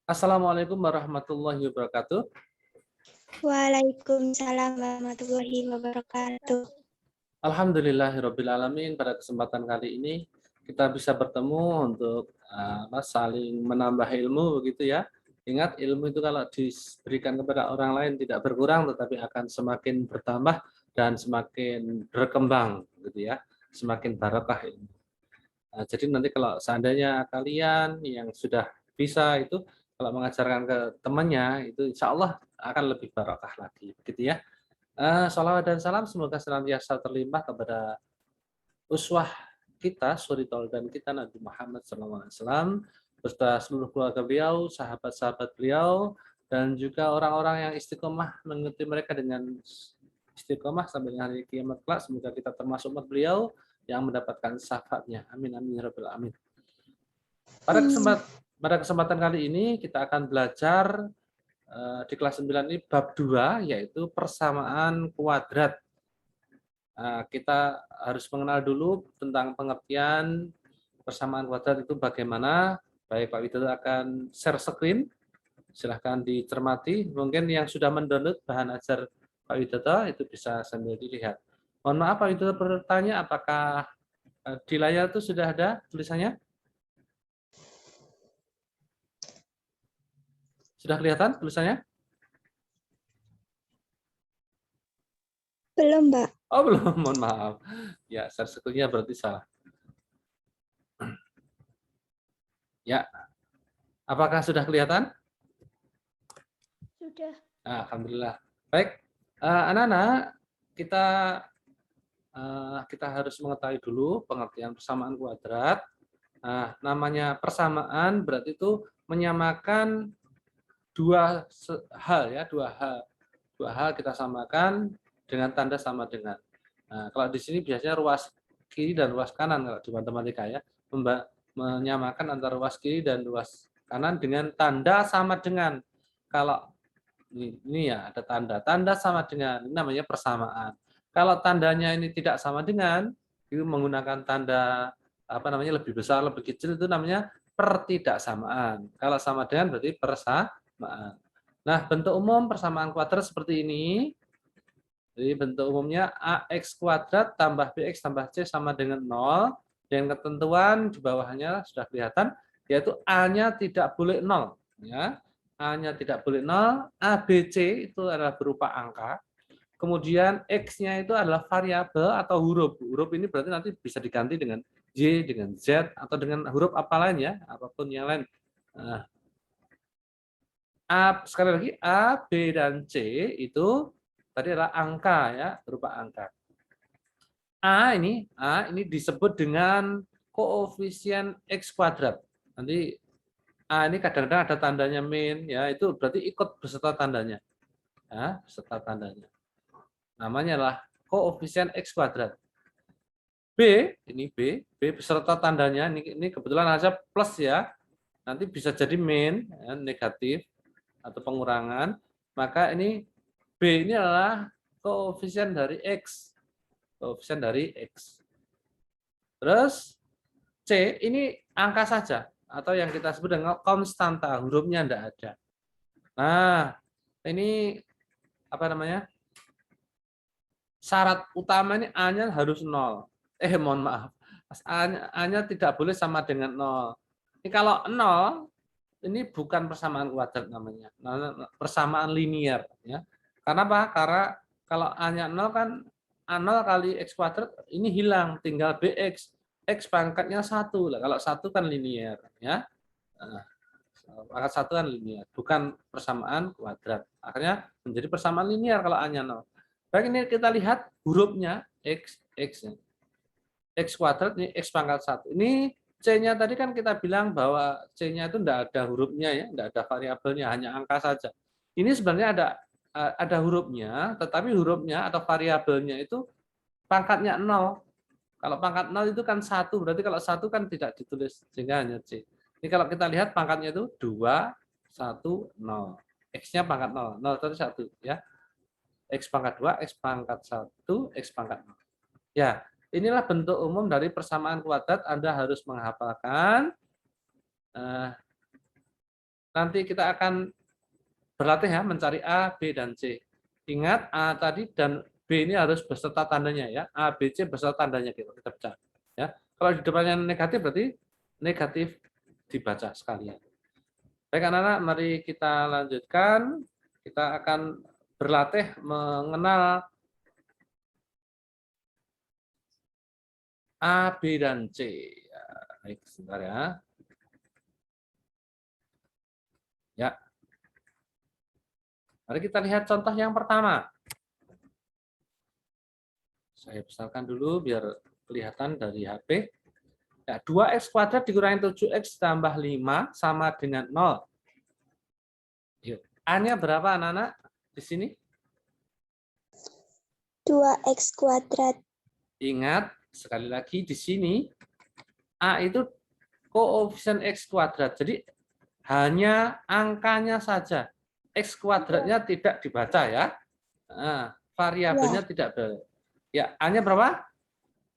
Assalamualaikum warahmatullahi wabarakatuh. Waalaikumsalam warahmatullahi wabarakatuh. Alhamdulillahirabbil alamin. Pada kesempatan kali ini kita bisa bertemu untuk saling menambah ilmu begitu ya. Ingat, ilmu itu kalau diberikan kepada orang lain tidak berkurang tetapi akan semakin bertambah dan semakin berkembang gitu ya. Semakin barokah ilmu. Jadi nanti kalau seandainya kalian yang sudah bisa itu kalau mengajarkan ke temannya itu insya Allah akan lebih barokah lagi gitu ya. Shalawat dan salam semoga senantiasa terlimpah kepada uswah kita, suri tauladan kita Nabi Muhammad SAW, beserta seluruh keluarga beliau, sahabat-sahabat beliau, dan juga orang-orang yang istiqomah mengikuti mereka dengan istiqomah sampai dengan hari kiamat kelak. Semoga kita termasuk umat beliau yang mendapatkan syafaatnya. Amin amin ya rabbal alamin. Pada kesempatan kali ini kita akan belajar di kelas 9 ini bab 2 yaitu persamaan kuadrat. Kita harus mengenal dulu tentang pengertian persamaan kuadrat itu bagaimana. Baik, Pak Widodo akan share screen. Silahkan dicermati. Mungkin yang sudah mendownload bahan ajar Pak Widodo itu bisa sambil dilihat. Mohon maaf Pak Widodo bertanya apakah di layar itu sudah ada tulisannya? Sudah kelihatan tulisannya? Belum, Mbak. Oh belum, mohon maaf. Ya, share screen-nya berarti salah. Ya, apakah sudah kelihatan? Sudah. Alhamdulillah. Baik, anak-anak, kita harus mengetahui dulu pengertian persamaan kuadrat. Nah, namanya persamaan berarti itu menyamakan dua hal ya, dua hal kita samakan dengan tanda sama dengan. Nah, kalau di sini biasanya ruas kiri dan ruas kanan kalau di matematika ya, menyamakan antara ruas kiri dan ruas kanan dengan tanda sama dengan. Kalau ini ya ada tanda sama dengan, ini namanya persamaan. Kalau tandanya ini tidak sama dengan, itu menggunakan tanda lebih besar, lebih kecil, itu namanya pertidaksamaan. Kalau sama dengan berarti persamaan. Nah, bentuk umum persamaan kuadrat seperti ini. Jadi bentuk umumnya ax kuadrat tambah bx tambah c sama dengan 0. Dan ketentuan di bawahnya sudah kelihatan, yaitu a-nya tidak boleh 0. Ya. A-nya tidak boleh 0, A, B, C itu adalah berupa angka. Kemudian X-nya itu adalah variabel atau huruf. Huruf ini berarti nanti bisa diganti dengan Y, dengan Z, atau dengan huruf apa lain ya, apapun yang lain. Nah, sekali lagi, A, B, dan C itu tadi adalah angka ya, berupa angka. A ini disebut dengan koefisien X kuadrat. Nanti A ini kadang-kadang ada tandanya min, ya itu berarti ikut beserta tandanya. Ya, beserta tandanya. Namanya adalah koefisien X kuadrat. B, ini B beserta tandanya, ini kebetulan aja plus ya. Nanti bisa jadi min, ya, negatif, atau pengurangan. Maka ini B ini adalah koefisien dari X. Koefisien dari X. Terus C ini angka saja atau yang kita sebut dengan konstanta, hurufnya tidak ada. Nah, ini apa namanya? Syarat utama ini A-nya harus 0. Mohon maaf. A-nya tidak boleh sama dengan 0. Ini kalau 0 ini bukan persamaan kuadrat namanya. Persamaan linear ya. Karena apa? Karena kalau A-nya 0 kan A0 kali X kuadrat ini hilang, tinggal BX. X pangkatnya 1. Kalau 1 kan linear ya. Pangkat 1 kan linear, bukan persamaan kuadrat. Akhirnya menjadi persamaan linear kalau A-nya 0. Baik, ini kita lihat hurufnya X kuadrat ini X pangkat 1. Ini C-nya tadi kan kita bilang bahwa C-nya itu tidak ada hurufnya ya, tidak ada variabelnya, hanya angka saja. Ini sebenarnya ada hurufnya, tetapi hurufnya atau variabelnya itu pangkatnya 0. Kalau pangkat 0 itu kan 1, berarti kalau 1 kan tidak ditulis, sehingga hanya C. Ini kalau kita lihat pangkatnya itu 2, 1, 0. X-nya pangkat 0, 0 itu 1 ya. X pangkat 2, X pangkat 1, X pangkat 0. Ya, inilah bentuk umum dari persamaan kuadrat. Anda harus menghafalkan nanti kita akan berlatih ya mencari A, B, dan C. Ingat A tadi dan B ini harus beserta tandanya ya. A, B, C beserta tandanya kita baca. Ya. Kalau di depannya negatif berarti negatif dibaca sekalian. Baik anak-anak, mari kita lanjutkan. Kita akan berlatih mengenal A, B, dan C. Ya, baik, sebentar ya. Ya. Mari kita lihat contoh yang pertama. Saya besarkan dulu biar kelihatan dari HP. Ya, 2x kuadrat dikurangi 7x tambah 5 sama dengan 0. Yuk. A-nya berapa anak-anak di sini? 2x kuadrat. Ingat, sekali lagi di sini A itu koefisien X kuadrat. Jadi hanya angkanya saja. X kuadratnya tidak dibaca ya. Nah, variabelnya tidak ber. Ya, A-nya berapa?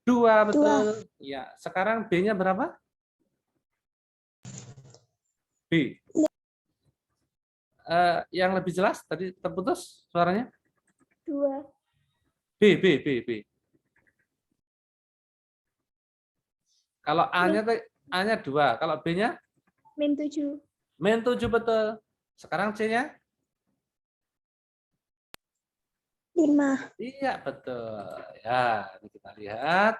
2, betul. Ya, sekarang B-nya berapa? B. Yang lebih jelas tadi terputus suaranya? 2. B. Kalau A-nya 2, kalau B-nya? Min 7. Min 7, betul. Sekarang C-nya? 5. Iya, betul. Ya, ini kita lihat.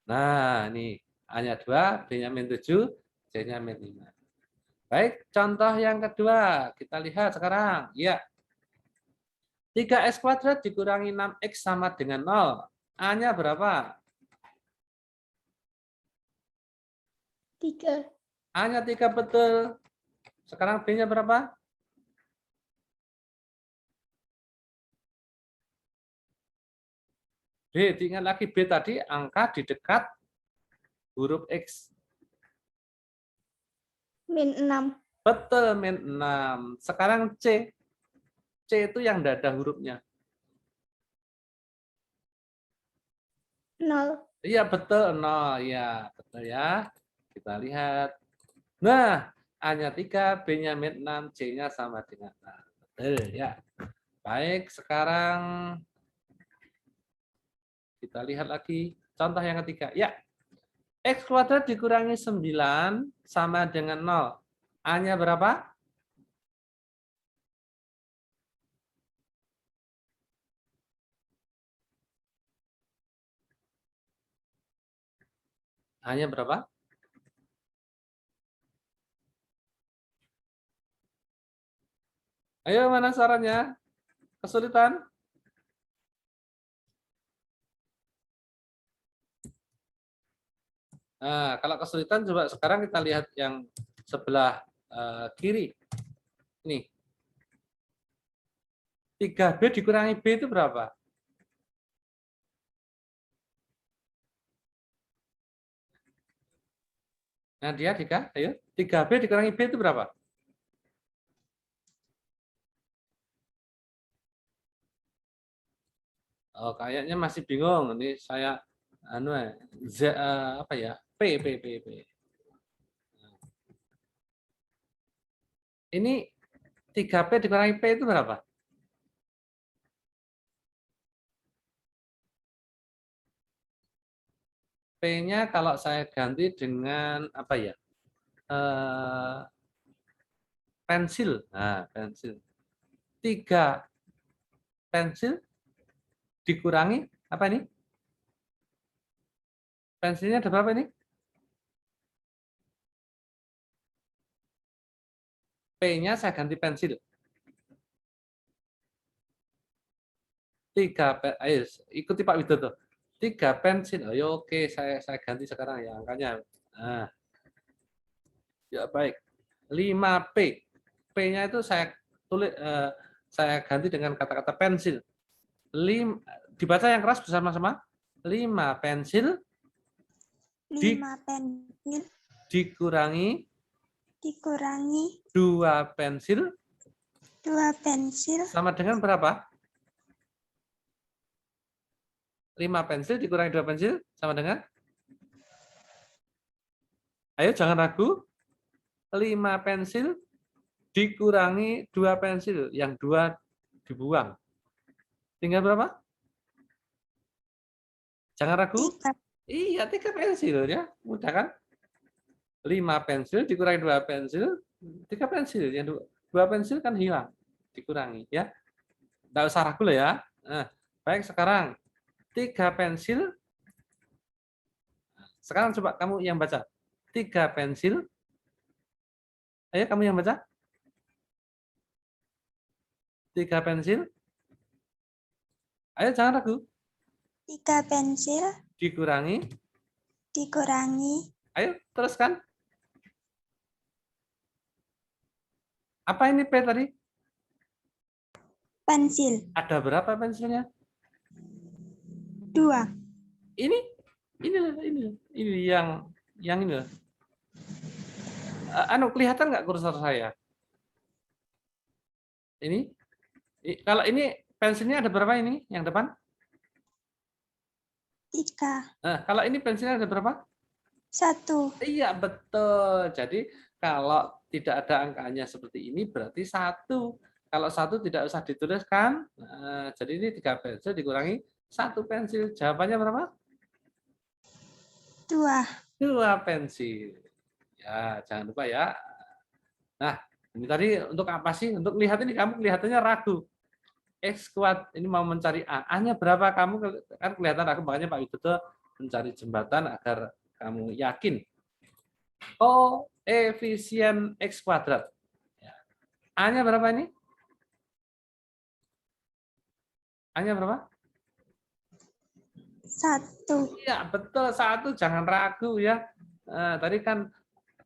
Nah, ini A-nya 2, B-nya min 7, C-nya min 5. Baik, contoh yang kedua. Kita lihat sekarang. Ya. 3x kuadrat dikurangi 6x sama dengan 0. A-nya berapa? 3. A-nya 3, betul. Sekarang B-nya berapa? B, diingat lagi B tadi angka di dekat huruf X. Min 6. Betul, min 6. Sekarang C. C itu yang tidak ada hurufnya. 0. Iya, betul. 0. Ya, betul ya. Kita lihat. Nah, A-nya 3, B-nya min 6, C-nya sama dengan 6. Betul ya. Baik, sekarang kita lihat lagi contoh yang ketiga. Ya, X kuadrat dikurangi 9 sama dengan 0. A-nya berapa? A-nya berapa? Ayo, mana suaranya? Kesulitan? Nah, kalau kesulitan coba sekarang kita lihat yang sebelah kiri. Nih. 3B dikurangi B itu berapa? Nah, dia Dika, ayo. 3B dikurangi B itu berapa? Oh, kayaknya masih bingung. Ini saya apa ya? P. Ini 3P dikurangi P itu berapa? P-nya kalau saya ganti dengan apa ya? Pensil. Nah, pensil. 3 pensil dikurangi apa ini? Pensilnya ada berapa ini? P-nya saya ganti pensil. 3, ayo ikuti Pak Widodo. 3 pensil. Oh, ya oke, saya ganti sekarang ya angkanya. Nah. Ya baik. 5P. P-nya itu saya tulis saya ganti dengan kata-kata pensil. Dibaca yang keras bersama-sama. 5 pensil 5 pensil dikurangi 2 pensil sama dengan berapa? 5 pensil dikurangi 2 pensil sama dengan? Ayo jangan ragu. 5 pensil dikurangi 2 pensil, yang 2 dibuang. Tinggal berapa? Jangan ragu. 3. Iya, 3 pensil ya. Mudah kan? 5 pensil dikurangi 2 pensil, 3 pensil. Yang 2 pensil kan hilang, dikurangi ya. Nggak usah ragu lah ya. Nah, baik, sekarang 3 pensil. Sekarang coba kamu yang baca. 3 pensil. Ayo kamu yang baca. 3 pensil. Ayo jangan ragu. 3 pensil Dikurangi. Ayo teruskan. Apa ini P tadi? pensil. Ada berapa pensilnya? 2. Ini yang ini loh. Anu kelihatan nggak kursor saya? Ini. Kalau ini pensilnya ada berapa ini yang depan? 3. Nah, kalau ini pensilnya ada berapa? 1. Iya, betul. Jadi kalau tidak ada angkanya seperti ini berarti 1. Kalau 1 tidak usah dituliskan. Nah, jadi ini 3 pensil dikurangi 1 pensil. Jawabannya berapa? 2. 2 pensil. Ya, jangan lupa ya. Nah, ini tadi untuk apa sih? Untuk lihat ini kamu kelihatannya ragu. X kuadrat ini mau mencari A. A-nya berapa? Kamu kan kelihatan ragu, makanya Pak Widodo mencari jembatan agar kamu yakin. Koefisien X kuadrat. A-nya berapa ini? A-nya berapa? 1. Iya, betul. 1. Jangan ragu ya. Nah, tadi kan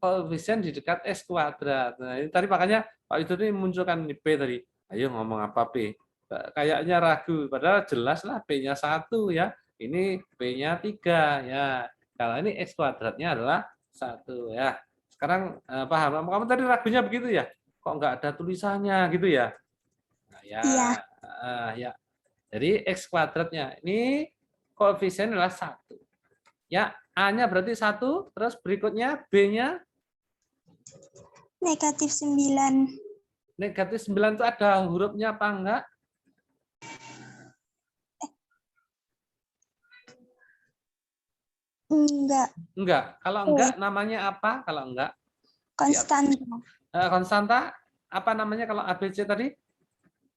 koefisien di dekat X kuadrat. Nah, ini tadi makanya Pak Widodo ini munculkan ini P tadi. Ayo ngomong apa P? Kayaknya ragu. Padahal jelas lah P-nya 1 ya. Ini P-nya 3 ya. Kalau ini X kuadratnya adalah 1 ya. Sekarang paham? Kamu tadi ragunya begitu ya? Kok nggak ada tulisannya gitu ya? Nah, ya. Iya. Ya. Jadi X kuadratnya ini koefisien adalah 1. Ya, A-nya berarti 1, terus berikutnya B-nya -9. -9 itu ada hurufnya apa enggak? Enggak. Enggak. Kalau enggak namanya apa? Kalau enggak? Konstanta. Konstanta apa namanya kalau ABC tadi?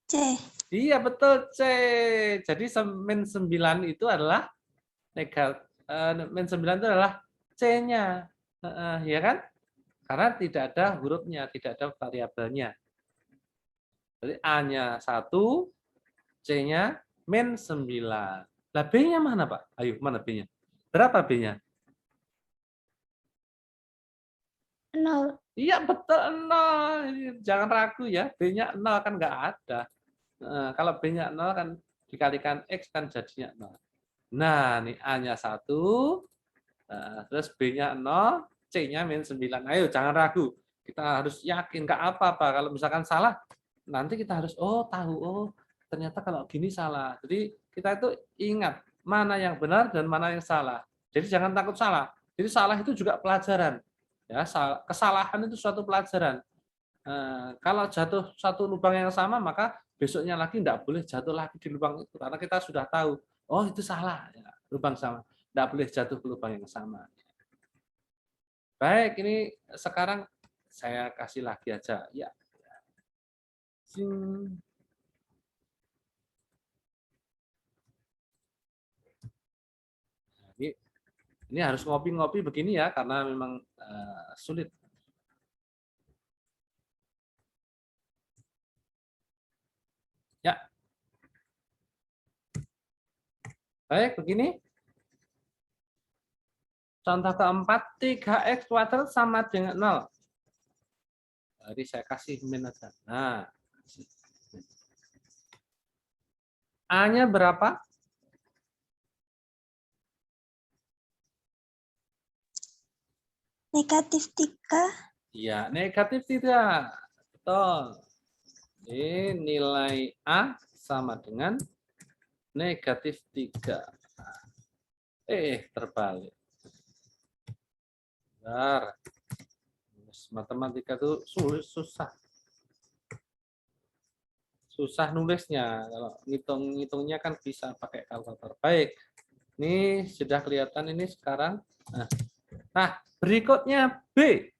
C. Iya, betul C. Jadi min 9 itu adalah min 9 itu adalah C-nya. Ya kan? Karena tidak ada hurufnya, tidak ada variabelnya. Jadi A-nya 1, C-nya min 9. Lah B-nya mana, Pak? Ayo, mana B-nya? Berapa B-nya? 0. Iya, betul 0. Jangan ragu ya, B-nya 0 kan nggak ada. Kalau B-nya 0 kan dikalikan X kan jadinya 0. Nah, ini A-nya 1, terus B-nya 0, C-nya min 9. Ayo, jangan ragu. Kita harus yakin, nggak apa-apa. Kalau misalkan salah, nanti kita harus, tahu, ternyata kalau gini salah. Jadi kita itu ingat mana yang benar dan mana yang salah. Jadi jangan takut salah. Jadi salah itu juga pelajaran. Ya, kesalahan itu suatu pelajaran. Kalau jatuh satu lubang yang sama, maka besoknya lagi tidak boleh jatuh lagi di lubang itu karena kita sudah tahu, itu salah, ya, lubang sama, tidak boleh jatuh ke lubang yang sama. Baik, ini sekarang saya kasih lagi aja, ya. Ini harus ngopi-ngopi begini ya karena memang sulit. Ya. Baik, begini. Contoh keempat, 3x kuadrat sama dengan 0. Jadi saya kasih min aja. Nah. A-nya berapa? -3. Iya, -3. Betul. Ini nilai A sama dengan -3. Terbalik. Bentar. Matematika itu susah. susah nulisnya. Kalau ngitung-ngitungnya kan bisa pakai kalkulator. Baik, ini sudah kelihatan ini sekarang. Nah, berikutnya B.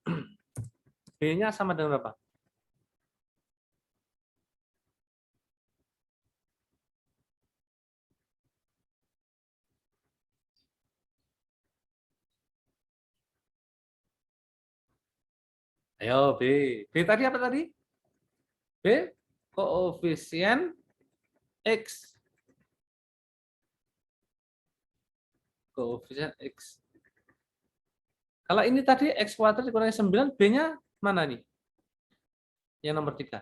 B-nya sama dengan berapa? Ayo B. B tadi apa tadi? B, koefisien X. Koefisien X. Kalau ini tadi X kuadrat dikurangi 9, B-nya mana nih? Yang nomor 3.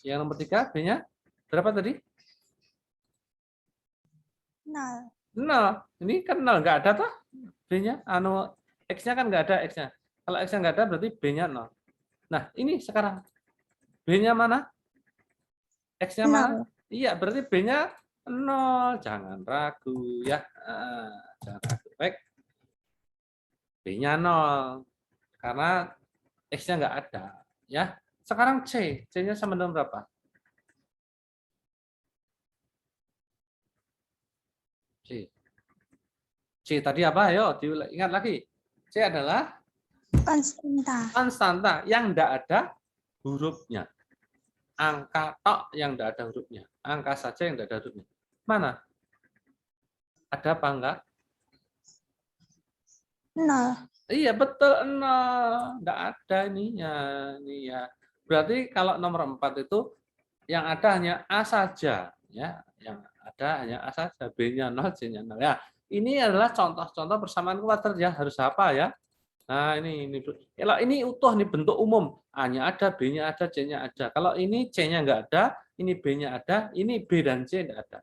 Yang nomor 3, B-nya berapa tadi? 0. 0. Ini kan 0, nggak ada toh B-nya. X-nya kan nggak ada X-nya. Kalau X-nya nggak ada, berarti B-nya 0. Nah, ini sekarang. B-nya mana? X-nya mana? 0. Iya, berarti B-nya 0. Jangan ragu ya. Jangan ragu. Baik. B-nya 0. Karena X-nya nggak ada. Ya. Sekarang C. C-nya sama dengan berapa? C. C tadi apa? Ayo, diingat lagi. C adalah Konstanta. konstanta yang tidak ada hurufnya. Angka tok yang tidak ada hurufnya. Angka saja yang tidak ada hurufnya. Mana? Ada apa enggak? 0. Iya, betul, 0. Tidak ada ininya. Ini ya. Berarti kalau nomor 4 itu yang ada hanya A saja. Ya, yang ada hanya A saja. B-nya 0, C-nya 0. Ya, ini adalah contoh-contoh persamaan kuadrat ya. Harus apa ya? Nah, ini. Kalau ini utuh nih bentuk umum, A-nya ada, B-nya ada, C-nya ada. Kalau ini C-nya nggak ada, ini B-nya ada, ini B dan C nggak ada.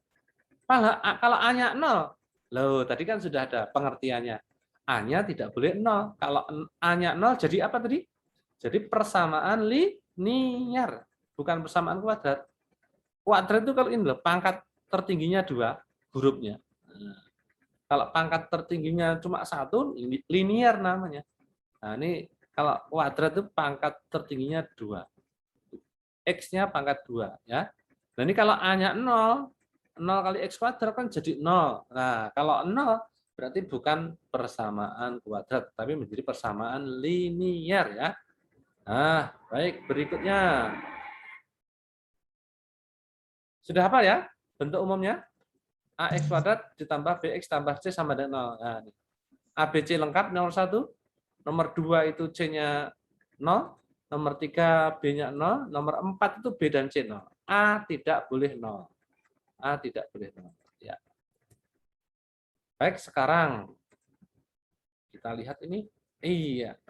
Kalau A-nya 0, loh tadi kan sudah ada pengertiannya. A-nya tidak boleh 0. Kalau A-nya 0 jadi apa tadi? Jadi persamaan linier, bukan persamaan kuadrat. Kuadrat itu kalau ini loh, pangkat tertingginya 2 hurufnya. Nah, kalau pangkat tertingginya cuma 1, linier namanya. Nah, ini kalau kuadrat itu pangkat tertingginya 2. X-nya pangkat 2 ya. Nah, ini kalau A-nya 0, 0 kali X kuadrat kan jadi 0. Nah, kalau 0 berarti bukan persamaan kuadrat, tapi menjadi persamaan linier ya. Nah, baik, berikutnya. Sudah apa ya bentuk umumnya? AX kuadrat ditambah BX tambah C sama dengan 0. Nah, ini. ABC lengkap nomor 1, nomor 2 itu C-nya 0, nomor 3 B-nya 0, nomor 4 itu B dan C 0. A tidak boleh 0. A tidak boleh 0. Ya. Baik, sekarang kita lihat ini. Iya.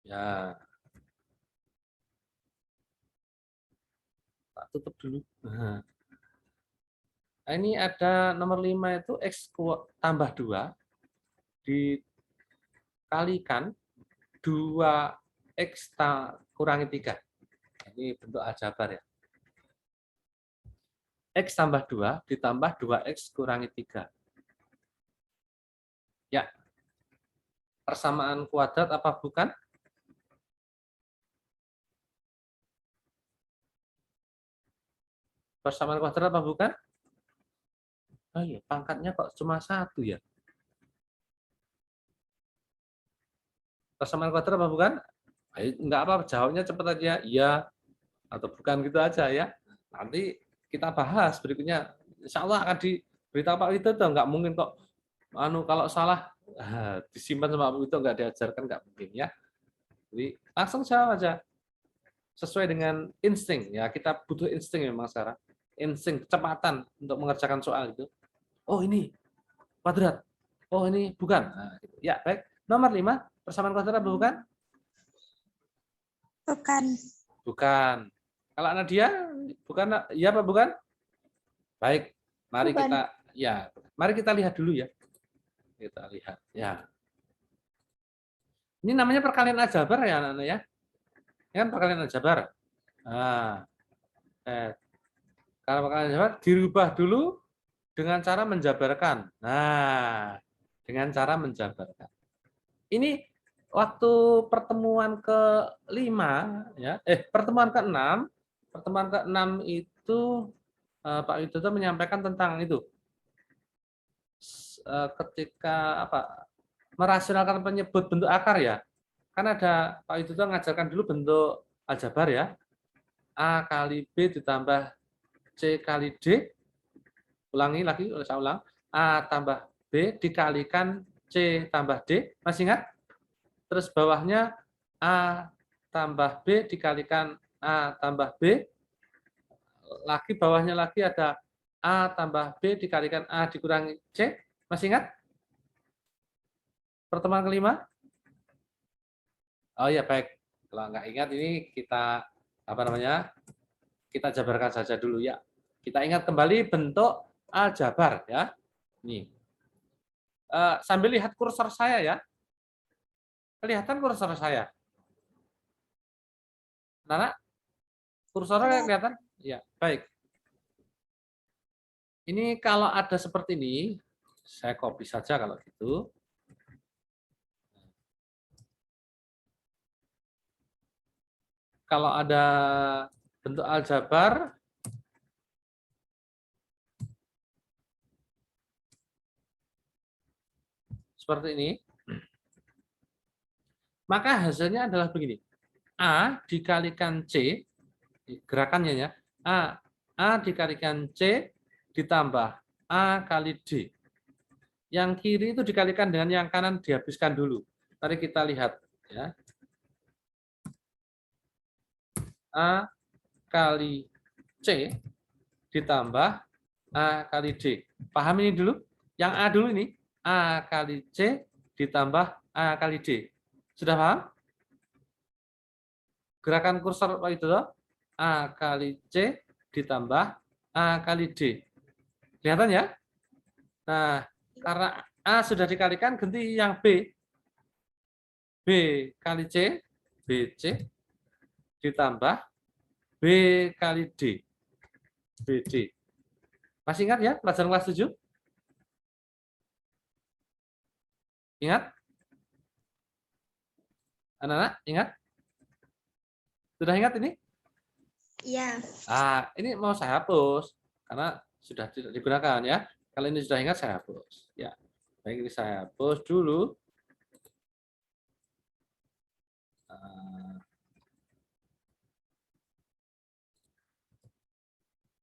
Ya. Tak tutup dulu. Nah, ini ada nomor 5 itu X tambah 2 dikalikan 2X kurangi 3. Ini bentuk aljabar ya. X tambah 2 ditambah 2X kurangi 3. Ya, persamaan kuadrat apa bukan? Persamaan kuadrat apa bukan? Oh iya, pangkatnya kok cuma 1 ya? Persamaan kuadrat apa bukan? Ayo, enggak apa, jawabnya cepat aja, iya atau bukan gitu aja ya. Nanti kita bahas berikutnya. Insya Allah akan diberitahu Pak Wito, enggak mungkin kok kalau salah disimpan sama Pak Wito, enggak diajarkan, enggak mungkin ya. Jadi langsung jawab aja sesuai dengan insting ya. Kita butuh insting memang sekarang, insting kecepatan untuk mengerjakan soal itu. Oh ini kuadrat, oh ini bukan. Nah, gitu. Ya baik. Nomor 5, persamaan kuadrat apa bukan? Bukan. Bukan. Kalau Nadia bukan, iya apa bukan? Baik. Mari Bukan. mari kita lihat dulu ya. Kita lihat ya. Ini namanya perkalian aljabar ya anak-anak ya. Ini kan perkalian aljabar. Nah, kalau perkalian aljabar dirubah dulu dengan cara menjabarkan. Nah, dengan cara menjabarkan. Ini waktu pertemuan ke-5 ya, pertemuan ke-6 itu Pak Widodo menyampaikan tentang itu. Ketika merasionalkan penyebut bentuk akar ya. Kan ada Pak Widodo mengajarkan dulu bentuk aljabar ya. A kali B ditambah C kali D. Ulangi lagi, saya ulang. A tambah B dikalikan C tambah D. Masih ingat? Terus bawahnya A tambah B dikalikan A tambah B. Lagi bawahnya lagi ada A tambah B dikalikan A dikurangi C. Masih ingat? Pertemuan ke-5? Oh ya, baik. Kalau nggak ingat ini kita kita jabarkan saja dulu ya. Kita ingat kembali bentuk aljabar ya. Nih. Sambil lihat kursor saya ya. Kelihatan kursor saya? Nana, kursornya kelihatan? Ya, baik. Ini kalau ada seperti ini, saya copy saja kalau gitu. Kalau ada bentuk aljabar, seperti ini, maka hasilnya adalah begini. A dikalikan C, gerakannya ya, A dikalikan C ditambah A kali D. Yang kiri itu dikalikan dengan yang kanan dihabiskan dulu. Mari kita lihat ya. A kali C ditambah A kali D. Paham ini dulu? Yang A dulu ini. A kali C ditambah A kali D. Sudah paham? Gerakan kursor itu A kali C ditambah A kali D. Kelihatan ya? Nah, karena A sudah dikalikan, ganti yang B. B kali C, BC ditambah B kali D, BD. Masih ingat ya pelajaran kelas 7? Ingat? Anak-anak, ingat? Sudah ingat ini? Iya. Ini mau saya hapus karena sudah tidak digunakan ya. Kalau ini sudah ingat saya hapus. Ya, baik, ini saya hapus dulu.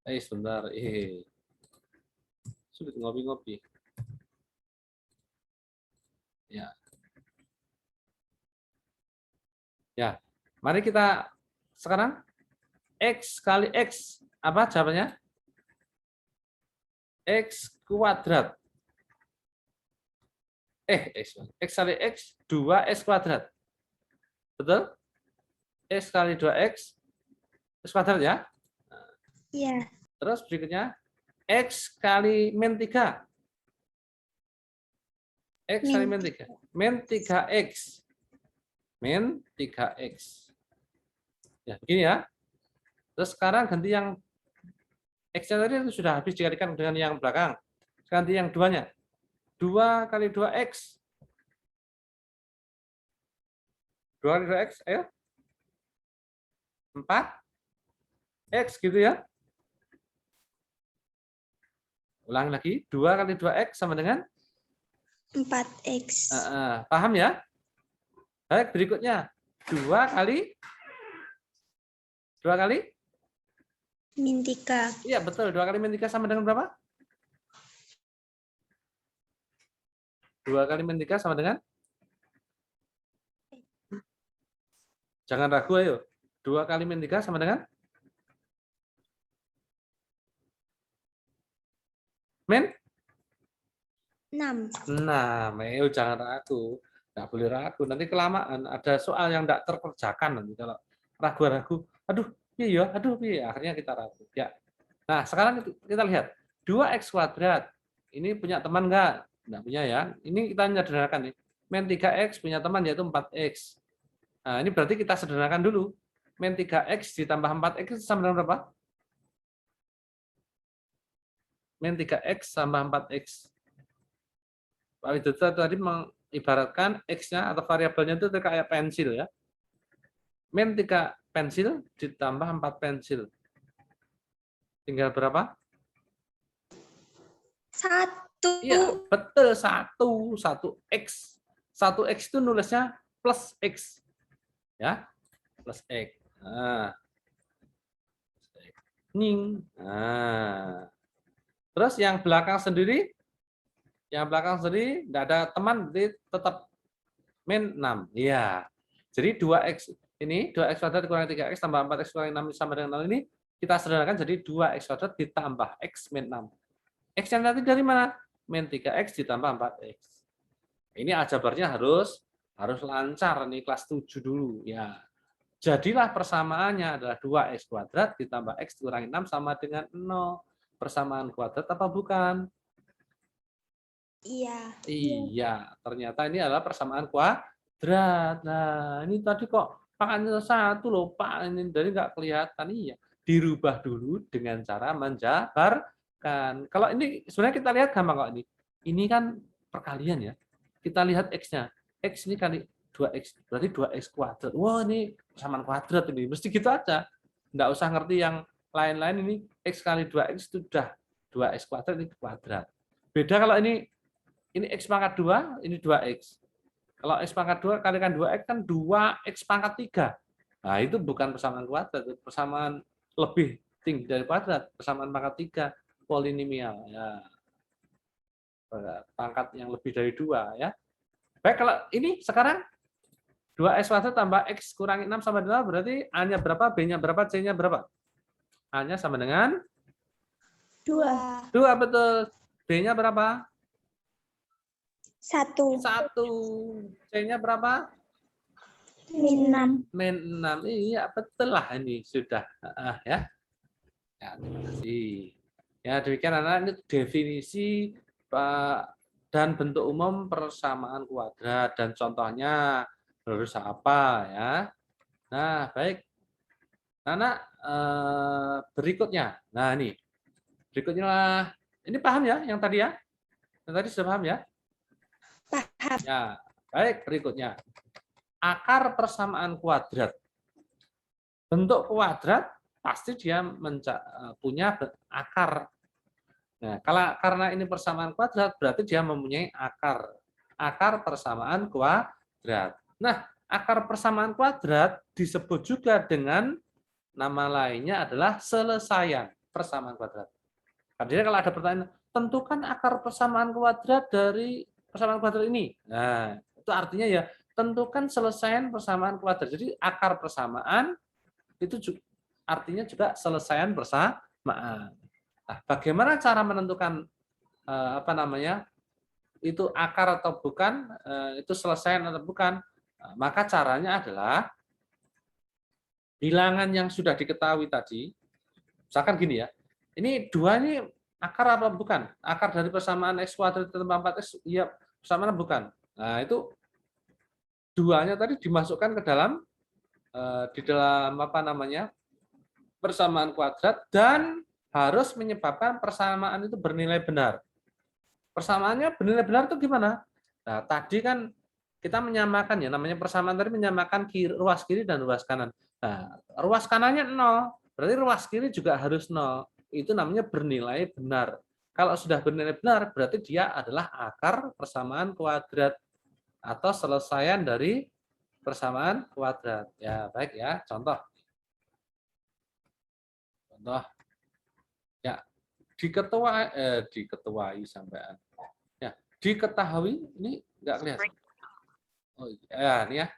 Sebentar. Sulit ngopi-ngopi. Ya. Ya. Mari kita sekarang X kali X. Apa jawabannya? X kuadrat. X kali X 2X kuadrat. Betul? X kali 2X X kuadrat ya? Iya. Terus berikutnya X kali min 3. X kali min 3. Min 3X. Min 3X. Ya, begini ya. Terus sekarang ganti yang X-nya tadi itu sudah habis dikalikan dengan yang belakang. Ganti yang 2-nya. 2 kali 2X. 2 kali 2X, ayo. 4X gitu ya. Ulang lagi, 2 kali 2X sama dengan 4X. Paham ya? Baik, berikutnya 2 kali min 3. Iya, betul. 2 kali min 3 sama dengan berapa? 2 kali min 3 sama dengan? Jangan ragu, ayo. 2 kali min 3 sama dengan? Min? 6. 6. Ayo, jangan ragu. Nggak boleh ragu. Nanti kelamaan. Ada soal yang nggak terkerjakan. Nanti kalau ragu-ragu. Aduh, iya, aduh, iya. Akhirnya kita ragu. Ya. Nah, sekarang kita lihat. 2X kuadrat. Ini punya teman nggak? Nggak punya ya. Ini kita sederhanakan nih. Min 3X punya teman yaitu 4X. Nah, ini berarti kita sederhanakan dulu. Min 3X ditambah 4X sama dengan berapa? Min 3X tambah 4X. Pak Widodo tadi ibaratkan X-nya atau variabelnya itu kayak pensil ya. Min 3 pensil ditambah 4 pensil. Tinggal berapa? 1. Iya, betul 1X. 1X itu nulisnya plus X. Ya, plus X. Nah, ning. Nah. Terus yang belakang sendiri tidak ada teman, berarti tetap min 6. Iya. Jadi 2X ini 2X kuadrat kurang 3X tambah 4X kurang 6 sama dengan 0 ini kita sederhanakan jadi 2X kuadrat ditambah X min 6. X yang nanti dari mana? Min 3X ditambah 4X. Ini aljabarnya harus lancar nih kelas 7 dulu ya. Jadilah persamaannya adalah 2X kuadrat ditambah X dikurangi 6 sama dengan 0. Persamaan kuadrat apa bukan? Iya. Iya, ternyata ini adalah persamaan kuadrat. Nah, ini tadi kok pangkatnya 1 loh, Pak. Ini dari nggak kelihatan. Iya, dirubah dulu dengan cara menjabarkan. Kalau ini sebenarnya kita lihat gampang kok ini. Ini kan perkalian ya. Kita lihat X-nya. X ini kali 2X, berarti 2X kuadrat. Wah, ini persamaan kuadrat ini. Mesti gitu aja. Nggak usah ngerti yang lain-lain ini. X kali 2X itu sudah 2X kuadrat, ini kuadrat. Beda kalau ini X pangkat 2, ini 2X. Kalau X pangkat 2 kalikan 2X kan 2X pangkat 3. Nah, itu bukan persamaan kuadrat, itu persamaan lebih tinggi dari kuadrat, persamaan pangkat 3, polinomial. Ya. Pangkat yang lebih dari 2. Ya. Baik, kalau ini sekarang 2X kuadrat tambah X kurangi 6 sama dengan berarti A-nya berapa, B-nya berapa, C-nya berapa? A-nya sama dengan 2. 2, betul. B-nya berapa? 1. 1. C-nya berapa? Min 6. Min 6. Iya, betul lah ini sudah. Ya. Ya, terima kasih. Ya, demikian anak ini definisi dan bentuk umum persamaan kuadrat dan contohnya harus apa ya. Nah, baik. Anak berikutnya. Nah, ini. Berikutnya lah. Ini paham ya yang tadi ya? Yang tadi sudah paham ya? Paham. Ya, baik, berikutnya. Akar persamaan kuadrat. Bentuk kuadrat pasti dia punya akar. Nah, karena ini persamaan kuadrat berarti dia mempunyai akar. Akar persamaan kuadrat. Nah, akar persamaan kuadrat disebut juga dengan nama lainnya adalah selesaian persamaan kuadrat. Artinya kalau ada pertanyaan, tentukan akar persamaan kuadrat dari persamaan kuadrat ini. Nah, itu artinya ya tentukan selesaian persamaan kuadrat. Jadi akar persamaan itu artinya juga selesaian persamaan. Nah, bagaimana cara menentukan itu akar atau bukan, itu selesaian atau bukan? Nah, maka caranya adalah bilangan yang sudah diketahui tadi. Misalkan gini ya, ini 2 ini akar apa bukan? Akar dari persamaan X kuadrat ditambah 4X, iya persamaan bukan. Nah, itu 2-nya tadi dimasukkan ke dalam di dalam persamaan kuadrat dan harus menyebabkan persamaan itu bernilai benar. Persamaannya bernilai benar itu gimana? Nah, tadi kan kita menyamakan ya, namanya persamaan tadi menyamakan ruas kiri dan ruas kanan. Nah, ruas kanannya 0, berarti ruas kiri juga harus 0. Itu namanya bernilai benar. Kalau sudah bernilai benar, berarti dia adalah akar persamaan kuadrat atau selesaian dari persamaan kuadrat. Ya, baik ya. Contoh. Ya, diketuai sampean. Ya, diketahui ini enggak kelihatan. Oh, ya, ini ya.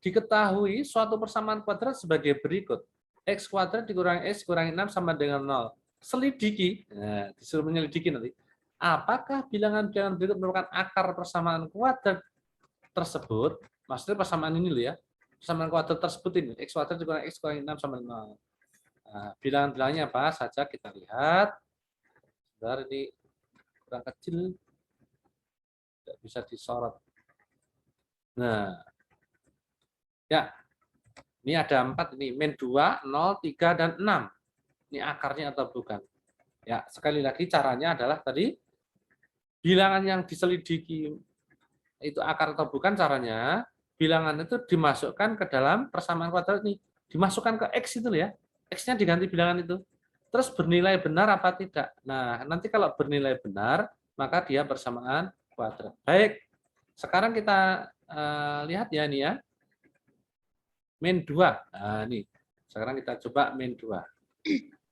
Diketahui suatu persamaan kuadrat sebagai berikut. X kuadrat dikurangi X kurangi 6 sama dengan 0. Selidiki, nah, disuruh menyelidiki nanti. Apakah bilangan-bilangan berikut merupakan akar persamaan kuadrat tersebut? Maksudnya persamaan ini loh ya. Persamaan kuadrat tersebut ini. X kuadrat dikurangi X kurangi 6 sama dengan 0. Nah, bilangan-bilangnya apa saja kita lihat. Sebentar ini kurang kecil. Tidak bisa disorot. Nah, ya, ini ada 4 ini, min 2, 0, 3, dan 6. Ini akarnya atau bukan. Ya, sekali lagi caranya adalah tadi bilangan yang diselidiki itu akar atau bukan, caranya bilangan itu dimasukkan ke dalam persamaan kuadrat ini, dimasukkan ke X itu ya, X-nya diganti bilangan itu, terus bernilai benar apa tidak. Nah, nanti kalau bernilai benar, maka dia persamaan kuadrat. Baik, sekarang kita lihat ya nih ya, min 2. Nah, ini. Sekarang kita coba min 2.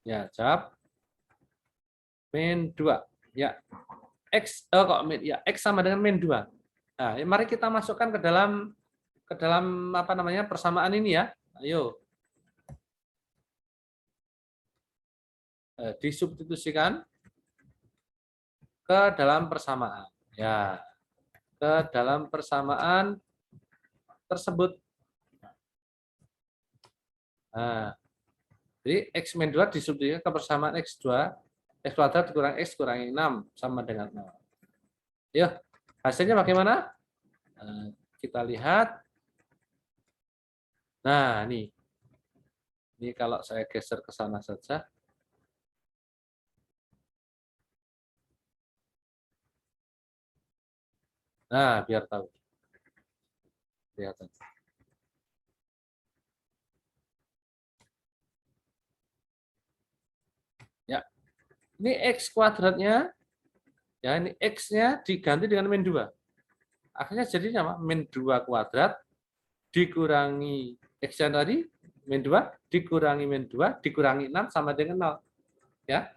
Ya, jawab. Min 2. Ya. Kok min ya, X sama dengan min 2. Nah, mari kita masukkan ke dalam apa namanya persamaan ini ya. Ayo. Disubstitusikan ke dalam persamaan. Ya. Ke dalam persamaan tersebut. Nah, jadi X min 2 disubstitusikan ke persamaan X2, X kuadrat dikurang X kurangi 6 sama dengan 0. Yuk, hasilnya bagaimana? Nah, kita lihat. Nah, ini kalau saya geser ke sana saja. Nah, biar tahu. Lihat. Ya, ini X kuadratnya, ya ini X-nya diganti dengan min 2. Akhirnya jadinya apa? Min 2 kuadrat dikurangi X yang tadi, min 2 dikurangi min 2 dikurangi 6 sama dengan 0. Ya.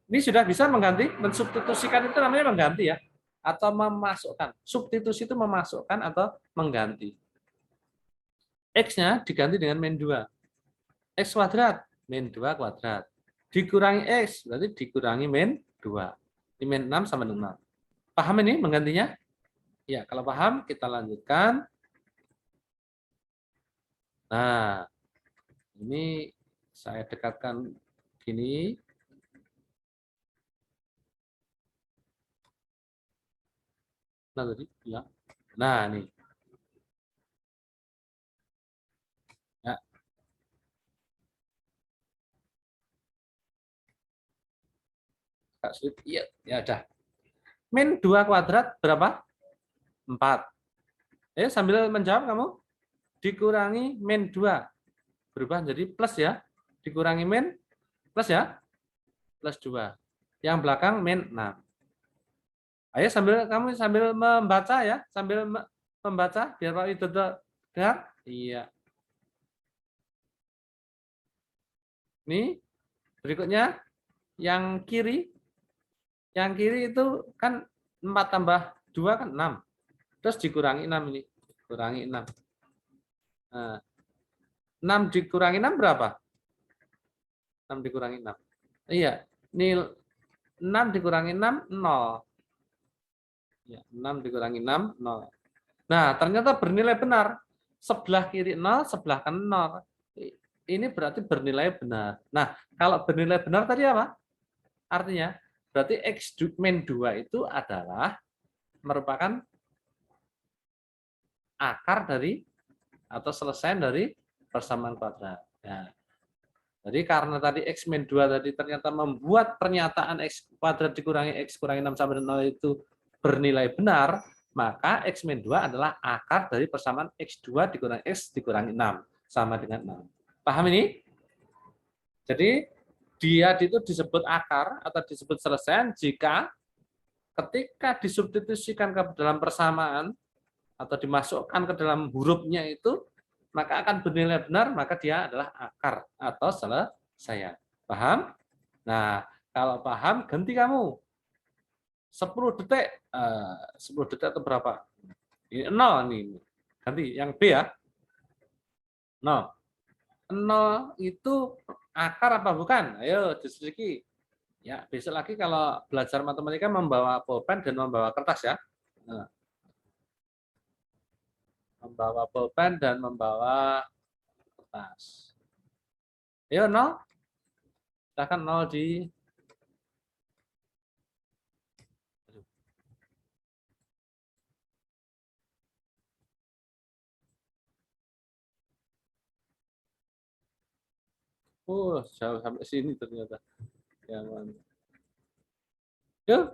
Ini sudah bisa mengganti, mensubstitusikan itu namanya mengganti ya. Atau memasukkan. Substitusi itu memasukkan atau mengganti. X-nya diganti dengan min 2. X kuadrat, min 2 kuadrat. Dikurangi X, berarti dikurangi min 2. Ini min 6 sama dengan 0. Paham ini menggantinya? Ya, kalau paham, kita lanjutkan. Nah, ini saya dekatkan gini. Nah, tadi, ya. Nah, nih. Ya. Iya, ya udah. Min 2 kuadrat berapa? 4. Sambil menjawab kamu. Dikurangi min 2. Berubah jadi plus ya. Dikurangi min plus ya. Plus 2. Yang belakang min 6. Ayo kamu sambil membaca ya. Sambil membaca biar Pak Widodo dengar. Iya. Nih, berikutnya yang kiri. Yang kiri itu kan 4 tambah 2 kan 6. Terus dikurangi 6 ini. Kurangi 6. Nah, 6 dikurangi 6 berapa? 6 dikurangi 6. Iya, ini 6 dikurangi 6, 0. Ya, 6 dikurangi 6, 0. Nah, ternyata bernilai benar. Sebelah kiri 0, sebelah kanan 0. Ini berarti bernilai benar. Nah, kalau bernilai benar tadi apa? Artinya, berarti X min 2 itu adalah merupakan akar dari atau selesai dari persamaan kuadrat. Nah, jadi karena tadi X min 2 tadi ternyata membuat pernyataan X kuadrat dikurangi X kurangi 6 sama dengan 0 itu bernilai benar, maka X min 2 adalah akar dari persamaan X2 dikurangi X dikurangi 6 sama dengan 6. Paham ini? Jadi dia itu disebut akar atau disebut selesai jika ketika disubstitusikan ke dalam persamaan atau dimasukkan ke dalam hurufnya itu, maka akan bernilai benar, maka dia adalah akar atau selesai. Paham? Nah, kalau paham, ganti kamu. 10 detik. 10 detik atau berapa? Ini 0 nih. Ganti yang B ya. 0. 0 itu akar apa bukan? Ayo diselidiki. Ya, besok lagi kalau belajar matematika membawa pulpen dan membawa kertas ya. Nah, membawa pulpen dan membawa kertas. Ayo 0. Silahkan 0 di jauh sampai sini ternyata. Yang mana? Yuk,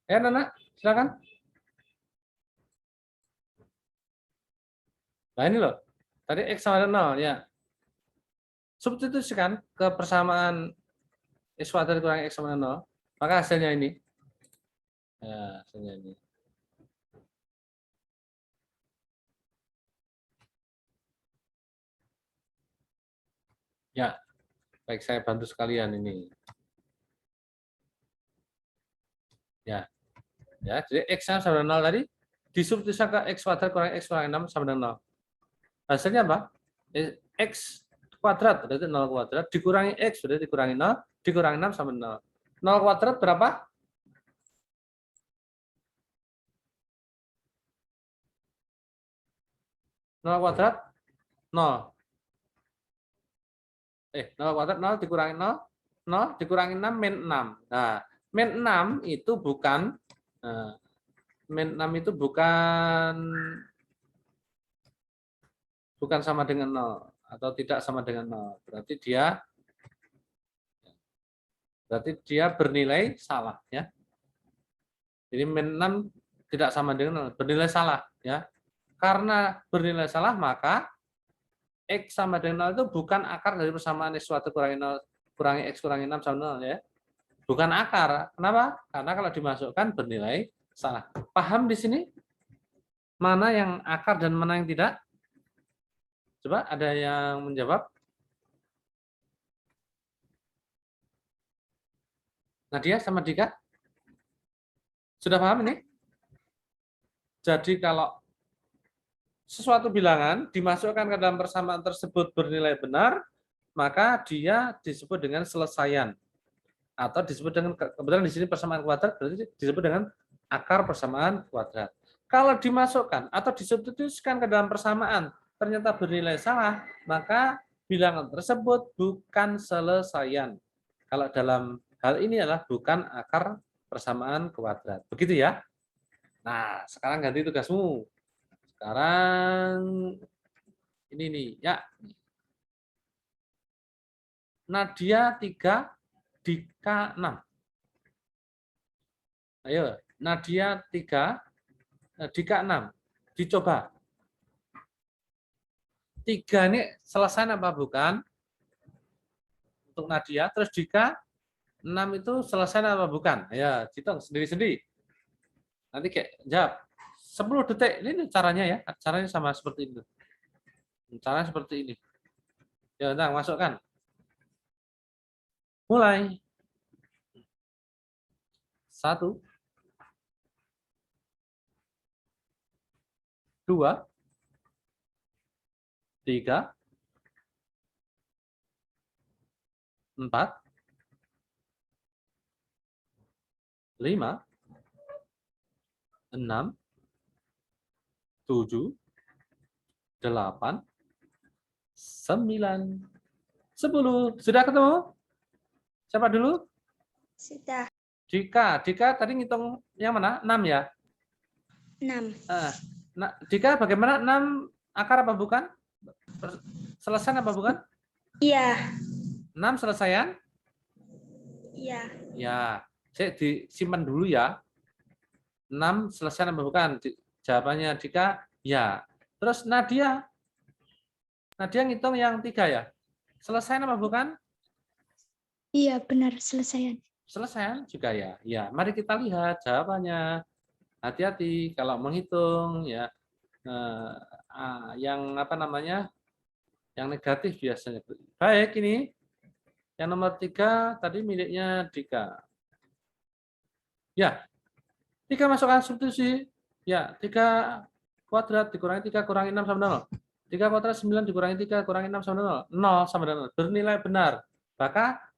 Ya, Nana, silakan. Nah, ini loh. Tadi X sama dengan 0, ya. Substitusikan ke persamaan X kuadrat kurang X sama dengan 0. Maka hasilnya ini. Ya, hasilnya ini. Ya, baik, saya bantu sekalian ini. Ya, jadi X sama dengan 0 tadi disubstitusikan ke X kuadrat kurang X kurang 6 sama dengan 0. Hasilnya apa? X kuadrat berarti 0 kuadrat dikurangi X berarti dikurangi 0 dikurangi 6 sama 0. 0 kuadrat berapa? Nol kuadrat 0. 0 kuadrat 0 dikurangi 0, 0 dikurangi 6 min 6. Nah, min 6 itu bukan min 6 itu bukan sama dengan 0 atau tidak sama dengan 0. Berarti dia bernilai salah, ya. Jadi min 6 tidak sama dengan 0, bernilai salah, ya. Karena bernilai salah, maka X sama dengan 0 itu bukan akar dari persamaan X kuadrat kurangi X kurangi 6 sama 0, ya. Bukan akar. Kenapa? Karena kalau dimasukkan bernilai salah. Paham di sini? Mana yang akar dan mana yang tidak? Coba ada yang menjawab? Nadia sama Dika? Sudah paham ini? Jadi kalau sesuatu bilangan dimasukkan ke dalam persamaan tersebut bernilai benar, maka dia disebut dengan selesaian. Atau disebut dengan, kebetulan di sini persamaan kuadrat, berarti disebut dengan akar persamaan kuadrat. Kalau dimasukkan atau disubstitusikan ke dalam persamaan ternyata bernilai salah, maka bilangan tersebut bukan selesaian. Kalau dalam hal ini adalah bukan akar persamaan kuadrat. Begitu ya. Nah, sekarang ganti tugasmu. Sekarang ini nih, ya. Nadia 3, Dika 6. Ayo, Nadia 3, Dika 6. Dicoba. 3 ini selesai apa bukan? Untuk Nadia, terus Dika 6 itu selesai apa bukan? Ya, hitung sendiri-sendiri. Nanti kayak jawab. 10 detik. Ini caranya ya. Caranya sama seperti itu. Caranya seperti ini. Ya, nah, masukkan. Mulai. 1, 2, 3, 4, 5, 6, 7, 8, 9, 10. Sudah ketemu? Siapa dulu? Sudah. Dika tadi ngitung yang mana? 6 ya? 6. Nah, Dika bagaimana? 6 akar apa bukan? Selesai apa bukan? Iya. 6 selesaian? Iya. Ya, saya disimpan dulu ya. 6 selesai apa bukan? Jawabannya Dika, ya. Terus Nadia ngitung yang 3 ya? Selesai apa bukan? Iya, benar selesaian. Selesai juga ya. Ya, mari kita lihat jawabannya. Hati-hati kalau menghitung ya. Yang apa namanya? Yang negatif biasanya. Baik, ini yang nomor 3 tadi miliknya Dika. Ya, 3 masukkan substitusi. Ya, 3 kuadrat dikurangi 3 kurangi 6 sama 0. 3 kuadrat 9 dikurangi 3 kurangi 6 sama 0. 0 sama dengan 0. Bernilai benar.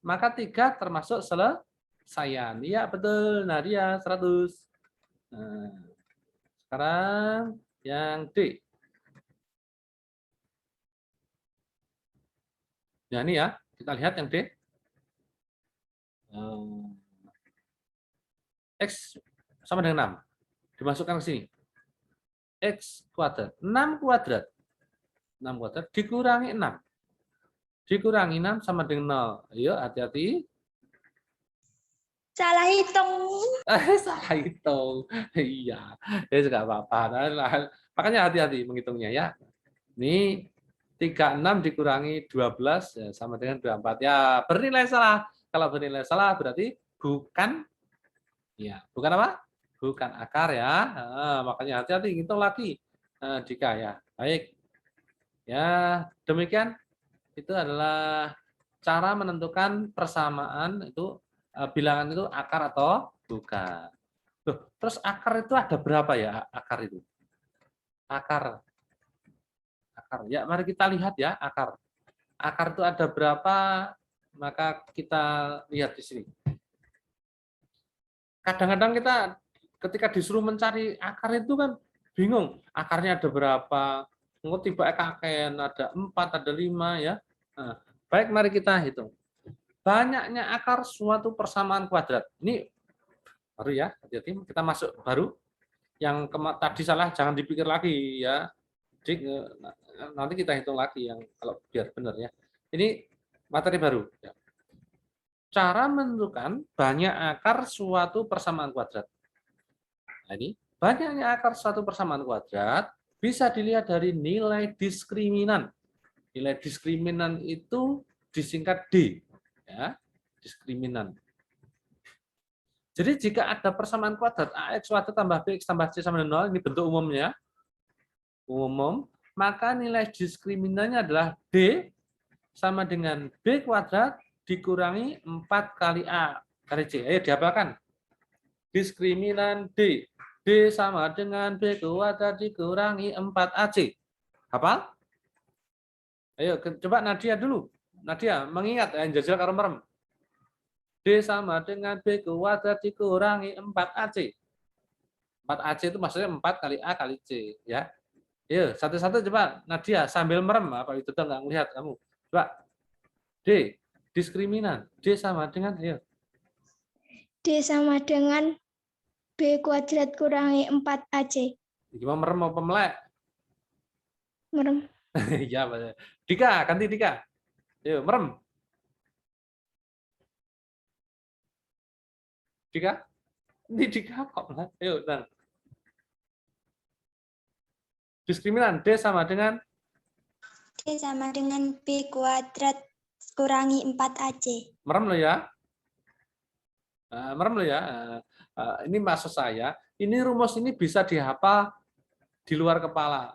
Maka 3 termasuk selesaian. Iya, betul. Nah, dia 100. Nah, sekarang yang D. Ya, ini ya. Kita lihat yang D. X sama dengan 6. Dimasukkan ke sini. X kuadrat. 6 kuadrat. 6 kuadrat dikurangi 6. Dikurangi 6 sama dengan 0. Ayo, hati-hati. Salah hitung. Salah hitung. Iya, ya nggak apa-apa. Nah, makanya hati-hati menghitungnya ya. Ini 36 dikurangi 12 ya, sama dengan 24. Ya, bernilai salah. Kalau bernilai salah berarti bukan ya, bukan apa? Bukan akar ya. Makanya hati-hati hitung lagi. Jika ya. Baik. Ya, demikian itu adalah cara menentukan persamaan itu bilangan itu akar atau bukan. Loh, terus akar itu ada berapa ya akar itu? Akar, akar. Ya, mari kita lihat ya akar. Akar itu ada berapa? Maka kita lihat di sini. Kadang-kadang kita ketika disuruh mencari akar itu kan bingung. Akarnya ada berapa? Nggak tiba kaken ada 4, ada 5 ya. Nah, baik, mari kita hitung. Banyaknya akar suatu persamaan kuadrat. Ini baru ya, hati-hati kita masuk baru. Yang tadi salah jangan dipikir lagi ya. Jadi, nanti kita hitung lagi yang kalau biar benar ya. Ini materi baru. Ya. Cara menentukan banyak akar suatu persamaan kuadrat. Nah, ini banyaknya akar suatu persamaan kuadrat bisa dilihat dari nilai diskriminan. Nilai diskriminan itu disingkat D. Ya, diskriminan. Jadi jika ada persamaan kuadrat AX kuadrat tambah BX tambah C sama dengan 0, ini bentuk umumnya. Umum, maka nilai diskriminannya adalah D sama dengan B kuadrat dikurangi 4 kali A kali C. Ayo dihafalkan. Diskriminan D. D sama dengan B kuadrat dikurangi 4AC. Hafal? Ayo coba Nadia dulu. Nadia mengingat yang jajal karo merem. D sama dengan B kuadrat dikurangi 4AC. 4AC itu maksudnya 4 kali A kali C. Ya. Ayo, satu-satu coba. Nadia, sambil merem. Apa itu tuh nggak ngelihat kamu. Coba. D. Diskriminan. D sama dengan, ayo. D sama dengan B kuadrat kurangi 4AC. Gimana merem mau pemelek? Merem. Iya, Dika, ganti Dika. Ayo, merem. Dika? Ini Dika kok. Ayo, dan. Diskriminan D sama dengan D sama dengan B kuadrat kurangi 4AC. merem lo ya. Merem lo ya. Ini maksud saya, ini rumus ini bisa dihafal di luar kepala.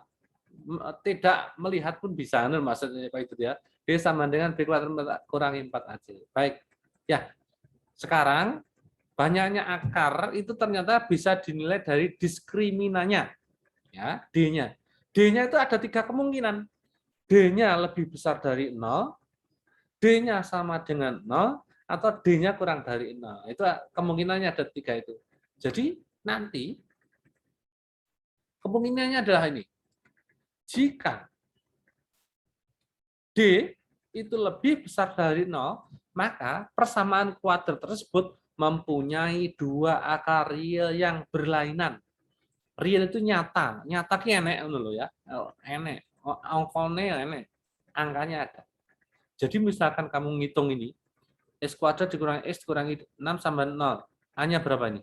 Tidak melihat pun bisa, maksudnya kayak itu ya. D sama dengan B kuadrat kurangi 4AC. Baik. Ya. Sekarang banyaknya akar itu ternyata bisa dinilai dari diskriminannya. Ya, D-nya. D-nya itu ada 3 kemungkinan. D-nya lebih besar dari 0, D-nya sama dengan 0, atau D-nya kurang dari 0. Itu kemungkinannya ada 3 itu. Jadi nanti kemungkinannya adalah ini. Jika D itu lebih besar dari 0, maka persamaan kuadrat tersebut mempunyai 2 akar real yang berlainan. Real itu nyata, nyata ki enek loh ya, enek, angkanya enek, angkanya ada. Jadi misalkan kamu ngitung ini, x kuadrat dikurangi x dikurangi 6 sama 0, hanya berapa ini?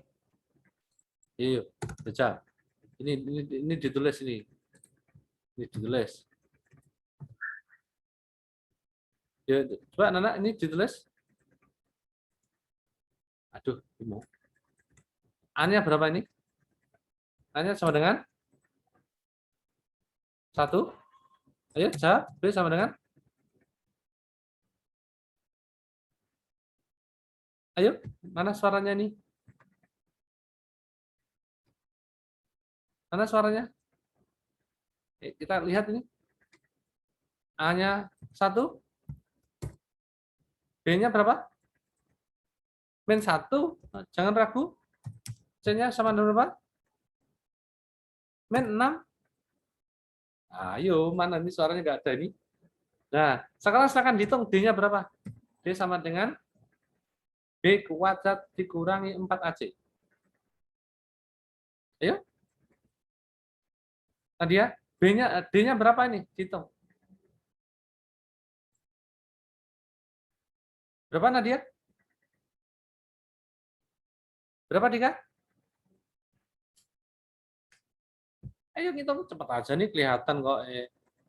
Yuk, baca. Ini ditulis ini ditulis. Ya, coba Nana ini ditulis. Aduh, mau. A-nya berapa ini? A-nya sama dengan 1. Ayo, jawab. B sama dengan? Ayo, mana suaranya nih? Mana suaranya? Kita lihat ini. A-nya 1. B-nya berapa? Min 1. Jangan ragu. C-nya sama dengan berapa? Min 6. Ayo, mana ini suaranya nggak ada ini. Nah, sekarang silakan dihitung D-nya berapa? D sama dengan B kuadrat dikurangi 4AC. Ayo. Nadia, D-nya berapa ini? Hitung. Berapa Nadia? Berapa Dika? Ayo kita cepat aja nih, kelihatan kok.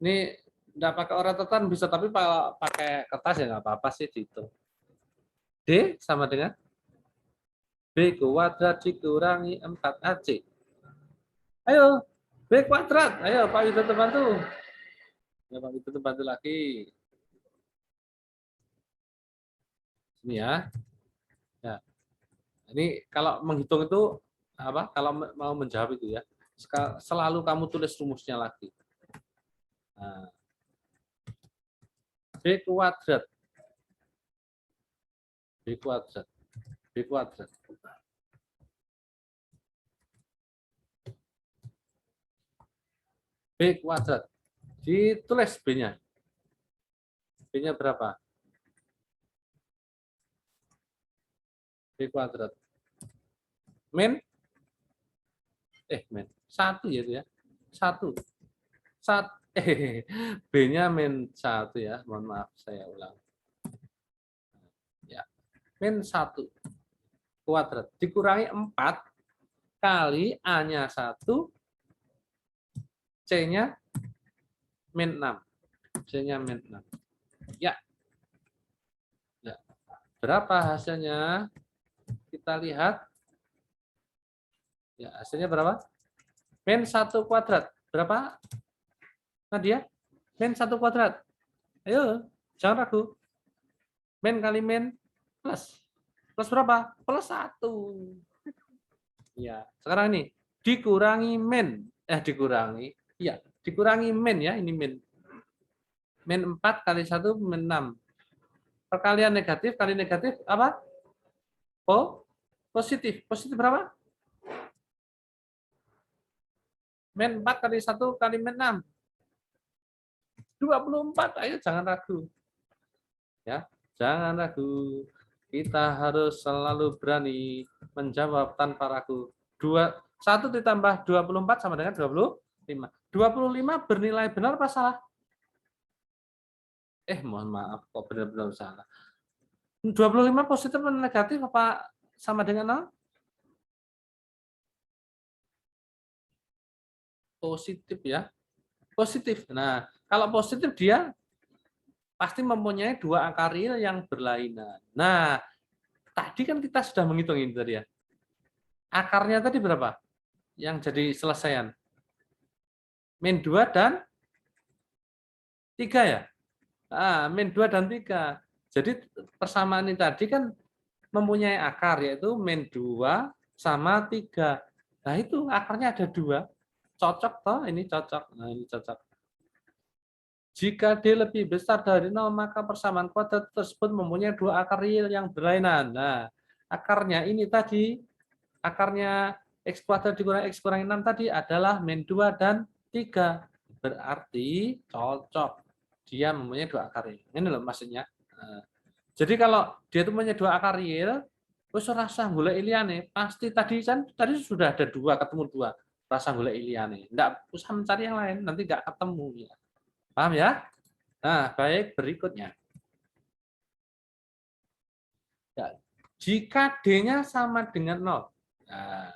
Ini nggak pakai oretetan bisa, tapi pakai kertas ya nggak apa-apa sih dihitung. D sama dengan B kuadrat dikurangi 4AC. Ayo, B kuadrat. Ayo Pak Widodo bantu. Ya Pak Widodo bantu lagi. Ini ya. Ya. Ini kalau menghitung itu apa? Kalau mau menjawab itu ya, selalu kamu tulis rumusnya lagi. Nah, B kuadrat. B kuadrat. B kuadrat. B kuadrat. Ditulis B-nya. B-nya berapa? B kuadrat. Min? Min. 1 ya itu ya. 1. B-nya min 1 ya. Mohon maaf, saya ulang. Ya. Min 1 kuadrat dikurangi 4 kali A-nya 1, C-nya min 6. C-nya min 6. Ya. Ya. Berapa hasilnya? Kita lihat. Ya, hasilnya berapa? Min 1 kuadrat. Berapa? Nadia? Min 1 kuadrat. Ayo, jangan ragu. Min kali min plus. Plus berapa? Plus 1. Ya, sekarang ini dikurangi min. Dikurangi. Ya, dikurangi min ya, ini min. Min 4 kali 1 min 6. Perkalian negatif kali negatif apa? Positif. Positif berapa? Min 4 kali 1 kali min 6. 24. Ayo jangan ragu. Ya, jangan ragu. Kita harus selalu berani menjawab tanpa ragu. 1 ditambah 24 sama dengan 25. 25 bernilai benar apa salah? Mohon maaf, kok benar-benar salah. 25 positif atau negatif apa sama dengan 0? Positif ya. Positif. Nah, kalau positif dia pasti mempunyai 2 akar real yang berlainan. Nah, tadi kan kita sudah menghitung ini tadi ya. Akarnya tadi berapa? Yang jadi selesaian. Min 2 dan 3 ya? Min 2 dan 3. Jadi persamaan ini tadi kan mempunyai akar, yaitu min 2 sama 3. Nah itu akarnya ada 2. Cocok toh? Ini cocok. Nah ini cocok. Jika D lebih besar dari 0, maka persamaan kuadrat tersebut mempunyai 2 akar real yang berlainan. Nah, akarnya ini tadi, akarnya X kuadrat dikurangi X kurangi 6 tadi adalah min 2 dan 3. Berarti cocok. Dia mempunyai 2 akar real. Ini loh maksudnya. Nah, jadi kalau dia itu mempunyai 2 akar real, wis rasa golek liyane, pasti tadi sudah ada 2, ketemu 2. Rasa golek liyane. Enggak usah mencari yang lain, nanti enggak ketemu ya. Paham ya? Nah, baik, berikutnya. Ya, jika D-nya sama dengan 0, nah,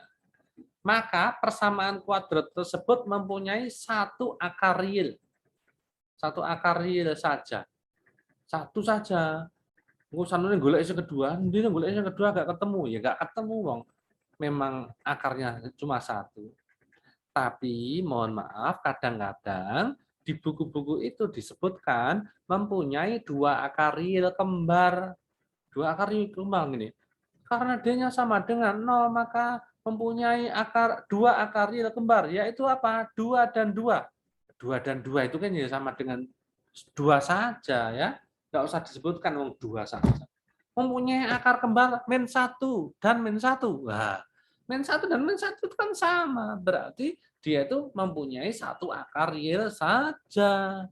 maka persamaan kuadrat tersebut mempunyai 1 akar real. 1 akar real saja. 1 saja. Ngusanune golek yang kedua, ndine golek yang kedua gak ketemu, ya gak ketemu wong. Memang akarnya cuma 1. Tapi mohon maaf, kadang-kadang di buku-buku itu disebutkan mempunyai 2 akar real kembar. 2 akar real kembar ini. Karena D-nya sama dengan 0, maka mempunyai 2 akar real kembar, yaitu apa? 2 dan 2. 2 dan 2 itu kan ya sama dengan 2 saja ya. Enggak usah disebutkan 2 saja. Mempunyai akar kembar min 1 dan min 1. Wah, min 1 dan min 1 itu kan sama. Berarti dia itu mempunyai 1 akar real saja.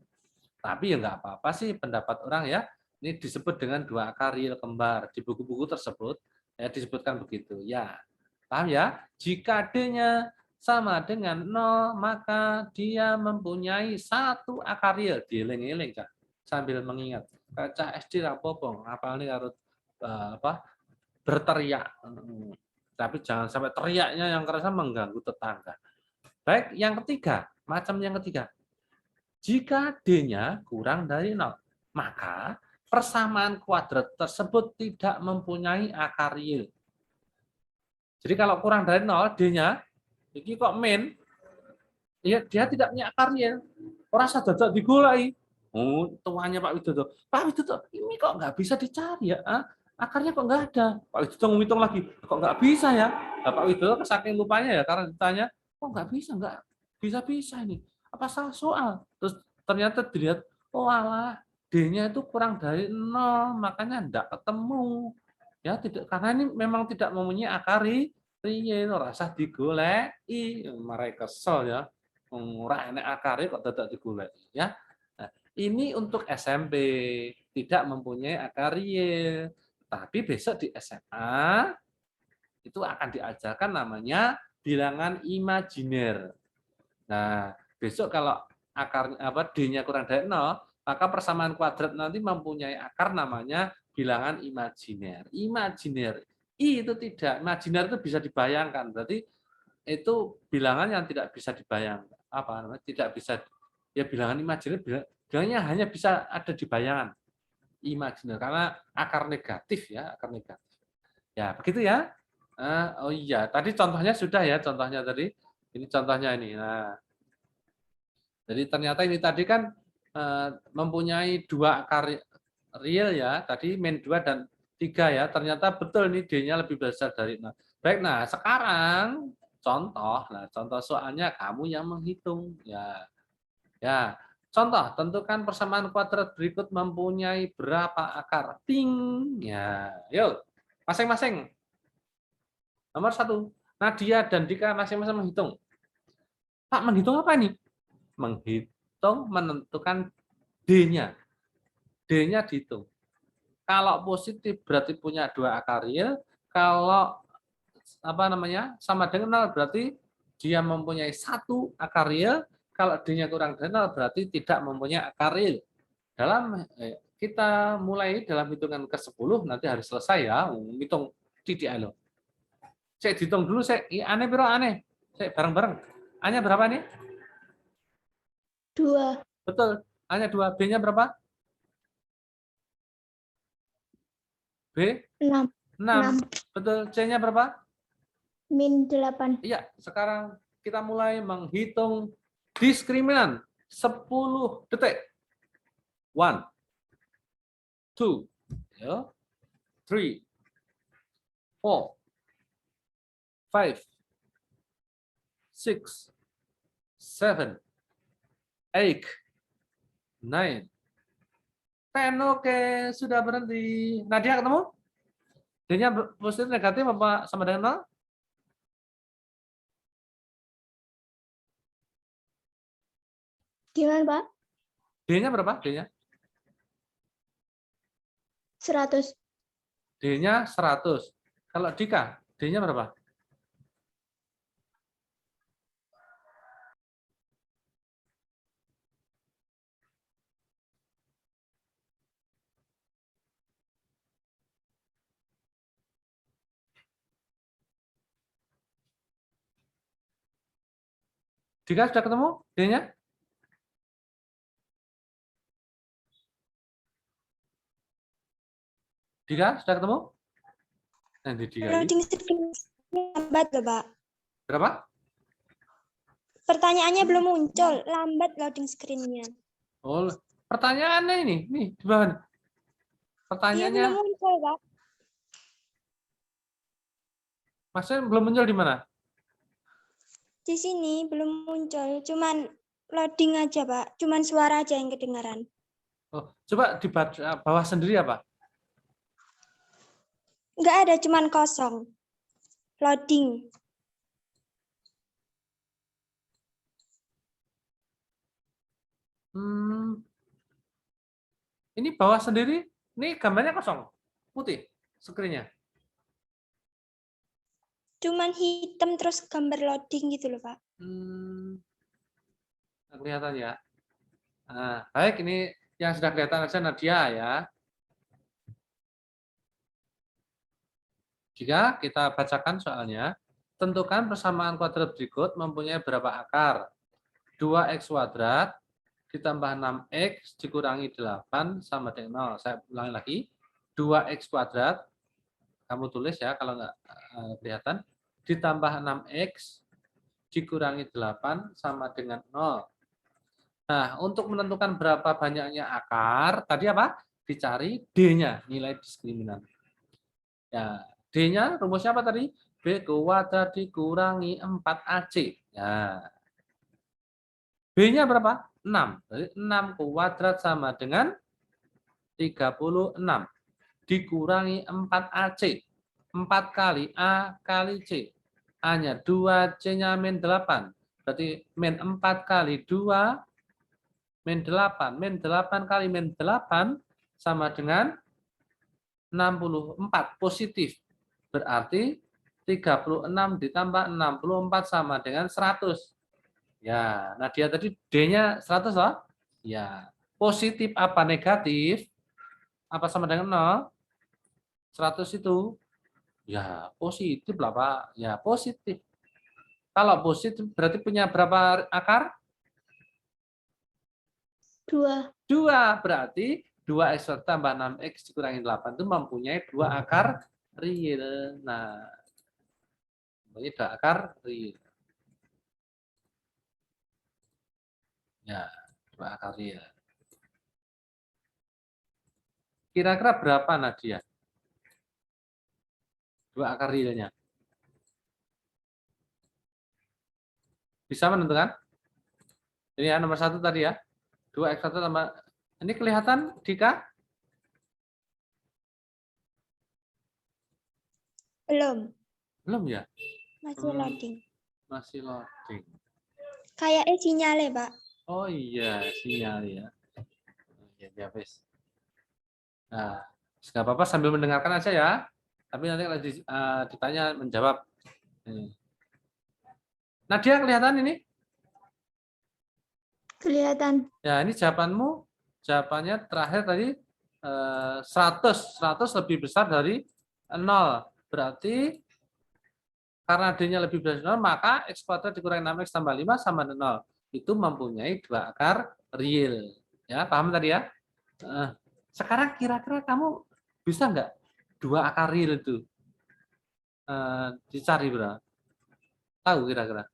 Tapi ya nggak apa-apa sih pendapat orang ya. Ini disebut dengan 2 akar real kembar. Di buku-buku tersebut ya disebutkan begitu. Ya, paham ya? Jika D-nya sama dengan 0, maka dia mempunyai 1 akar real. Dieling-eling, Cak. Sambil mengingat. Cak SD apa-apa, apalnya harus berteriak. Tapi jangan sampai teriaknya yang keras mengganggu tetangga. Baik, yang ketiga, macam yang ketiga. Jika D-nya kurang dari 0, maka persamaan kuadrat tersebut tidak mempunyai akar real. Jadi kalau kurang dari 0, D-nya, ini kok min, ya dia tidak punya akar real. Orang sadar digulai. Oh, tuanya Pak Widodo. Pak Widodo, ini kok nggak bisa dicari ya? Akarnya kok nggak ada? Pak Widodo ngitung lagi, kok nggak bisa ya? Nah, Pak Widodo saking lupanya ya, karena ditanya, kok nggak bisa ini. Apa salah soal? Terus ternyata dilihat, oh alah, D-nya itu kurang dari 0, makanya enggak ketemu. Ya, tidak, karena ini memang tidak mempunyai akar real, rasa digoleki. Mereka kesel ya. Ora enek akare kok dadak digolek ya. Nah, ini untuk SMP tidak mempunyai akar real. Tapi besok di SMA itu akan diajarkan namanya bilangan imajiner. Nah, besok kalau akarnya D-nya kurang dari 0, maka persamaan kuadrat nanti mempunyai akar namanya bilangan imajiner. Imajiner. I itu tidak, imajiner itu bisa dibayangkan. Berarti itu bilangan yang tidak bisa dibayangkan, tidak bisa, ya bilangan imajiner, bilangnya hanya bisa ada di bayangan imajiner karena akar negatif ya, akar negatif ya, begitu ya. Oh iya, tadi contohnya sudah ya, contohnya tadi ini contohnya ini. Nah, jadi ternyata ini tadi kan mempunyai 2 akar real ya, tadi min 2 dan 3 ya, ternyata betul nih D-nya lebih besar dari 0. Baik, nah sekarang contoh, nah contoh soalnya kamu yang menghitung ya. Ya, contoh, tentukan persamaan kuadrat berikut mempunyai berapa akar. Ting. Ya, yuk. Masing-masing. Nomor 1. Nadia dan Dika masing-masing menghitung. Pak, menghitung apa ini? Menghitung menentukan D-nya. D-nya dihitung. Kalau positif berarti punya 2 akar real. Kalau sama dengan 0 berarti dia mempunyai 1 akar real. Kalau D-nya kurang dari 0 berarti tidak mempunyai akar real. Kita mulai dalam hitungan ke-10 nanti harus selesai ya, hitung titik lo. Saya hitung dulu, saya aneh bro, aneh. Saya bareng-bareng. A-nya berapa nih? 2. Betul. A-nya 2. B-nya berapa? B? 6. 6. Betul. C-nya berapa? Min 8. Iya, sekarang kita mulai menghitung diskriminan 10 detik. 1, 2, 3, 4, 5, 6, 7, 8, 9, 10. Oke, sudah berhenti. Nadia ketemu? D-nya positif negatif apa sama dengan 0? Gimana, Pak? D-nya berapa? D-nya? 100. D-nya 100. Kalau Dika, D-nya berapa? Dika sudah ketemu D-nya? Dika sudah ketemu? Nah, di Dika ini. Loading screen lambat loh, Pak. Berapa? Pertanyaannya belum muncul, lambat loading screen-nya. Oh, pertanyaannya ini, nih di bawah. Iya, Pertanyaannya, belum muncul, Pak. maksudnya belum muncul di mana? Di sini belum muncul, cuman loading aja, Pak. Cuman suara aja yang kedengaran. Oh, coba di bawah sendiri apa? Enggak ada, cuman kosong. Loading. Ini bawah sendiri, ini gambarnya kosong, putih, screen-nya. Cuman hitam terus gambar loading gitu loh, Pak. Kelihatan ya. Nah, baik, ini yang sudah kelihatan aja Nadia ya. Jika kita bacakan soalnya, tentukan persamaan kuadrat berikut mempunyai berapa akar. 2x kuadrat ditambah 6x dikurangi 8 sama dengan 0. Saya ulangi lagi. 2x kuadrat, kamu tulis ya kalau nggak kelihatan, ditambah 6x dikurangi 8 sama dengan 0. Nah, untuk menentukan berapa banyaknya akar, tadi apa? Dicari D-nya, nilai diskriminan. Ya, D-nya rumusnya apa tadi? B kuadrat dikurangi 4AC. Ya. B-nya berapa? 6. Jadi 6 kuadrat sama dengan 36. Dikurangi 4AC. 4 kali A kali C. A-nya 2, C-nya min 8. Berarti min 4 kali 2, min 8. Min 8 kali min 8 sama dengan 64. Positif. Berarti 36 ditambah 64 sama dengan 100. Ya, nah dia tadi D-nya 100 loh. Ya, positif apa negatif? Apa sama dengan 0? 100 itu. Ya, positif lah, Pak. Ya, positif. Kalau positif berarti punya berapa akar? 2. 2. Berarti 2x tambah 6x dikurangi 8 itu mempunyai 2 akar real. Nah, mempunyai 2 akar real. Ya, 2 akar real. Kira-kira berapa, Nadia? 2 akar realnya. Bisa menentukan? Ini ya nomor 1 tadi ya. 2x1 tambah. Ini kelihatan, Dika? Belum. Belum ya? Masih loading. Masih loading. Kayaknya sinyalnya, Pak. Oh iya, sinyal ya. Ya, wes. Nah, nggak apa-apa sambil mendengarkan aja ya. Tapi nanti kalau ditanya menjawab. Nadia kelihatan ini? Kelihatan. Ya, ini jawabanmu. Jawabannya terakhir tadi 100. 100 lebih besar dari 0. Berarti karena D-nya lebih besar dari 0, maka X kuadrat dikurangi 6X tambah 5 sama dengan 0. Itu mempunyai 2 akar real. Ya, paham tadi ya? Sekarang kira-kira kamu bisa nggak 2 akar real itu dicari berapa? Tahu kira-kira?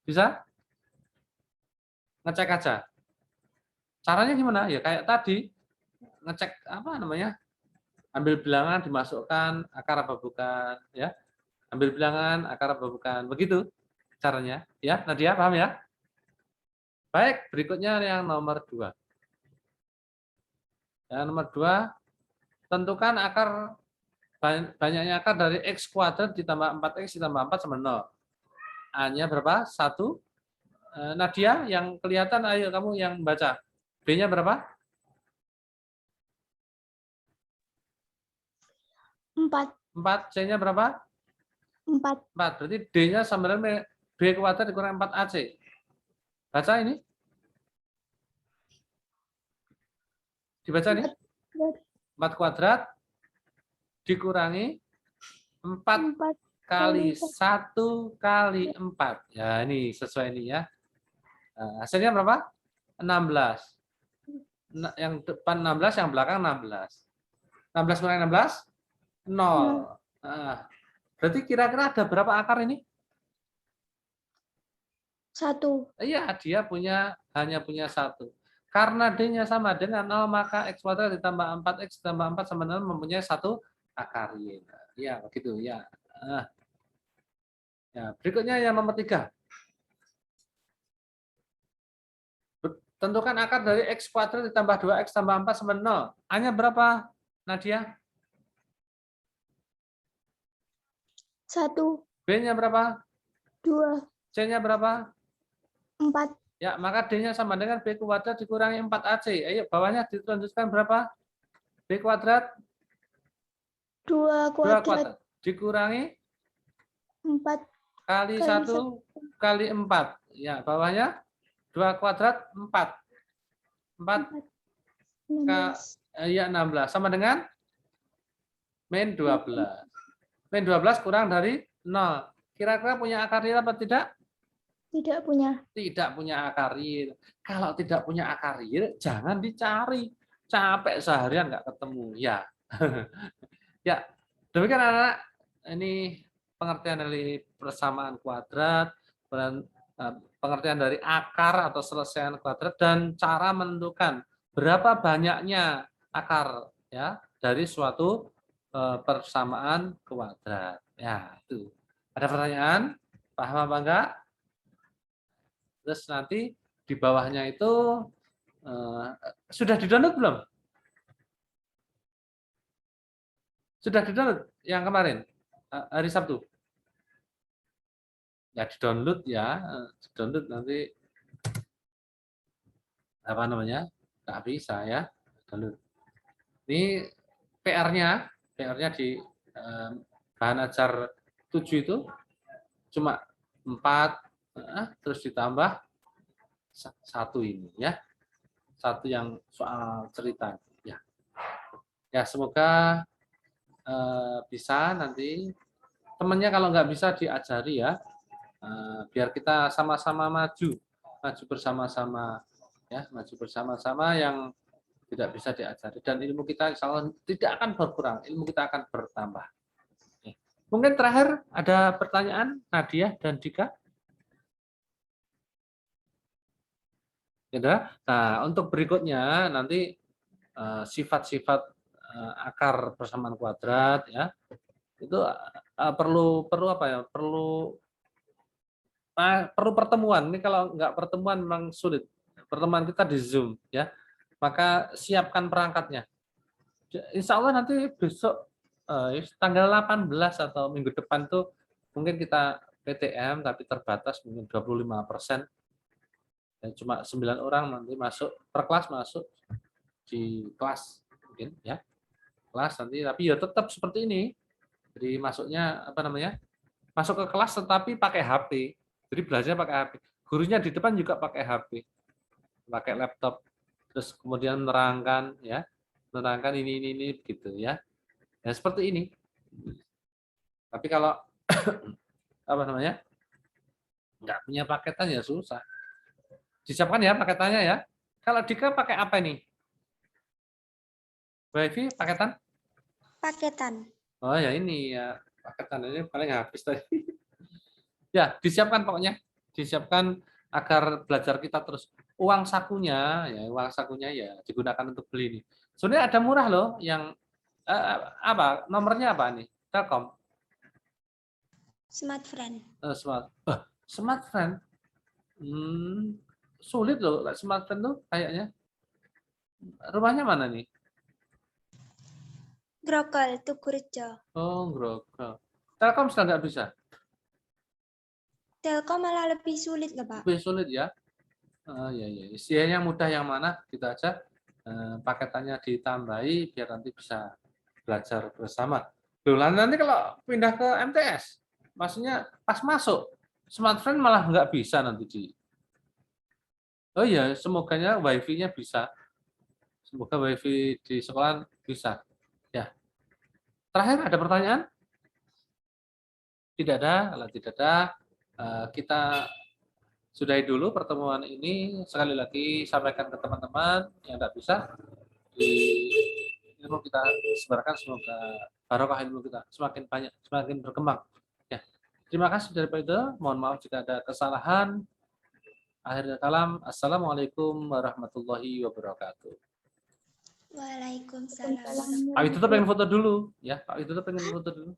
Bisa? Ngecek aja. Caranya gimana? Ya kayak tadi, ngecek apa namanya? Ambil bilangan, dimasukkan akar apa bukan, ya. Ambil bilangan, akar apa bukan. Begitu caranya, ya. Nadia paham ya? Baik, berikutnya yang nomor 2. Yang nomor 2, tentukan akar banyaknya akar dari X kuadrat ditambah 4X ditambah 4 sama 0. A-nya berapa? 1. Nadia yang kelihatan, ayo kamu yang baca. B-nya berapa? 4. 4. C-nya berapa? 4. 4. Berarti D-nya sama dengan B kuadrat dikurang 4AC. Baca ini. Dibaca nih. 4 kuadrat dikurangi 4 kali 1 kali 4. Ya, ini sesuai ini ya. Nah, hasilnya berapa? 16. Yang depan 16, yang belakang 16. 16 kurang 16? 0. Nah, berarti kira-kira ada berapa akar ini? 1. Iya, dia hanya punya 1. Karena D-nya sama dengan 0, maka X kuadrat ditambah 4X ditambah 4 sama 0 mempunyai 1 akar. Ya, begitu ya. Ya, berikutnya yang nomor 3. Tentukan akar dari X kuadrat ditambah 2X tambah 4 sama 0. A-nya berapa, Nadia? 1. B-nya berapa? 2. C-nya berapa? 4. Ya, maka D-nya sama dengan B kuadrat dikurangi 4AC. Ayo, bawahnya ditunjukkan berapa? B kuadrat? 2 kuadrat dikurangi 4 kali 1 kali 4. Ya, bawahnya 2 kuadrat 4. 4 16. ya 16 sama dengan Min 12. Min 12 kurang dari 0. Kira-kira punya akar real apa tidak? Tidak punya. Tidak punya akar real. Kalau tidak punya akar real, jangan dicari. Capek seharian nggak ketemu. Ya. Ya, demikian anak-anak. Ini pengertian dari persamaan kuadrat, pengertian dari akar atau selesaian kuadrat, dan cara menentukan berapa banyaknya akar ya dari suatu persamaan kuadrat. Ya, itu. Ada pertanyaan? Paham apa enggak? Terus nanti di bawahnya itu sudah di-download belum? Sudah di-download yang kemarin hari Sabtu? Ya di-download ya, di-download nanti apa namanya? Nggak bisa ya. Download. Ini PR-nya di bahan ajar 7 itu cuma 4 terus ditambah 1 ini ya. 1 yang soal cerita ya. Ya semoga bisa nanti temannya kalau nggak bisa diajari ya, biar kita sama-sama maju bersama-sama ya, maju bersama-sama yang tidak bisa diajari, dan ilmu kita insya Allah tidak akan berkurang, ilmu kita akan bertambah. Mungkin terakhir ada pertanyaan Nadia dan Dika? Ya, nah untuk berikutnya nanti sifat-sifat akar persamaan kuadrat ya itu perlu apa ya, perlu pertemuan. Ini kalau nggak pertemuan memang sulit. Pertemuan kita di Zoom ya, maka siapkan perangkatnya. Insya Allah nanti besok tanggal 18 atau minggu depan tuh mungkin kita PTM tapi terbatas, mungkin 25%. Dan cuma 9 orang nanti masuk per kelas, masuk di kelas mungkin ya, kelas nanti, tapi ya tetap seperti ini. Jadi masuknya apa namanya, masuk ke kelas tetapi pakai HP, jadi belajarnya pakai HP, gurunya di depan juga pakai HP, pakai laptop, terus kemudian menerangkan ya, menerangkan ini gitu ya, ya seperti ini. Tapi kalau apa namanya, nggak punya paketan ya susah. Disiapkan ya paketannya ya. Kalau Dika pakai apa ini? WiFi paketan? Paketan. Oh ya ini ya, paketan ini paling habis tadi. Ya disiapkan pokoknya, disiapkan agar belajar kita terus. Uang sakunya ya digunakan untuk beli ini. Sebenarnya ada murah loh yang apa nomornya apa nih? Telkom. Smart Friend. Smart Friend. Sulit loh Smart Friend tuh kayaknya. Rumahnya mana nih? Grogol, Tugurejo. Oh, Grogol. Telkom sudah nggak bisa? Telkom malah lebih sulit loh, Pak. Lebih sulit ya? Ya. Isinya mudah yang mana? Kita aja paketannya ditambahi biar nanti bisa belajar bersama. Loh, nanti kalau pindah ke MTS, maksudnya pas masuk, Smart Friend malah nggak bisa nanti di. Oh iya, semoganya WiFi-nya bisa. Semoga WiFi di sekolah bisa. Ya. Terakhir ada pertanyaan? Tidak ada. Kalau tidak ada, kita sudahi dulu pertemuan ini. Sekali lagi sampaikan ke teman-teman yang tidak bisa, di ilmu kita sebarkan, semoga barokah ilmu kita semakin banyak, semakin berkembang. Ya. Terima kasih dari Pak Ida. Mohon maaf jika ada kesalahan. Akhir kalam, assalamualaikum warahmatullahi wabarakatuh. Waalaikumsalam. Pak Widodo pengen foto dulu, ya. Pak Widodo pengen foto dulu.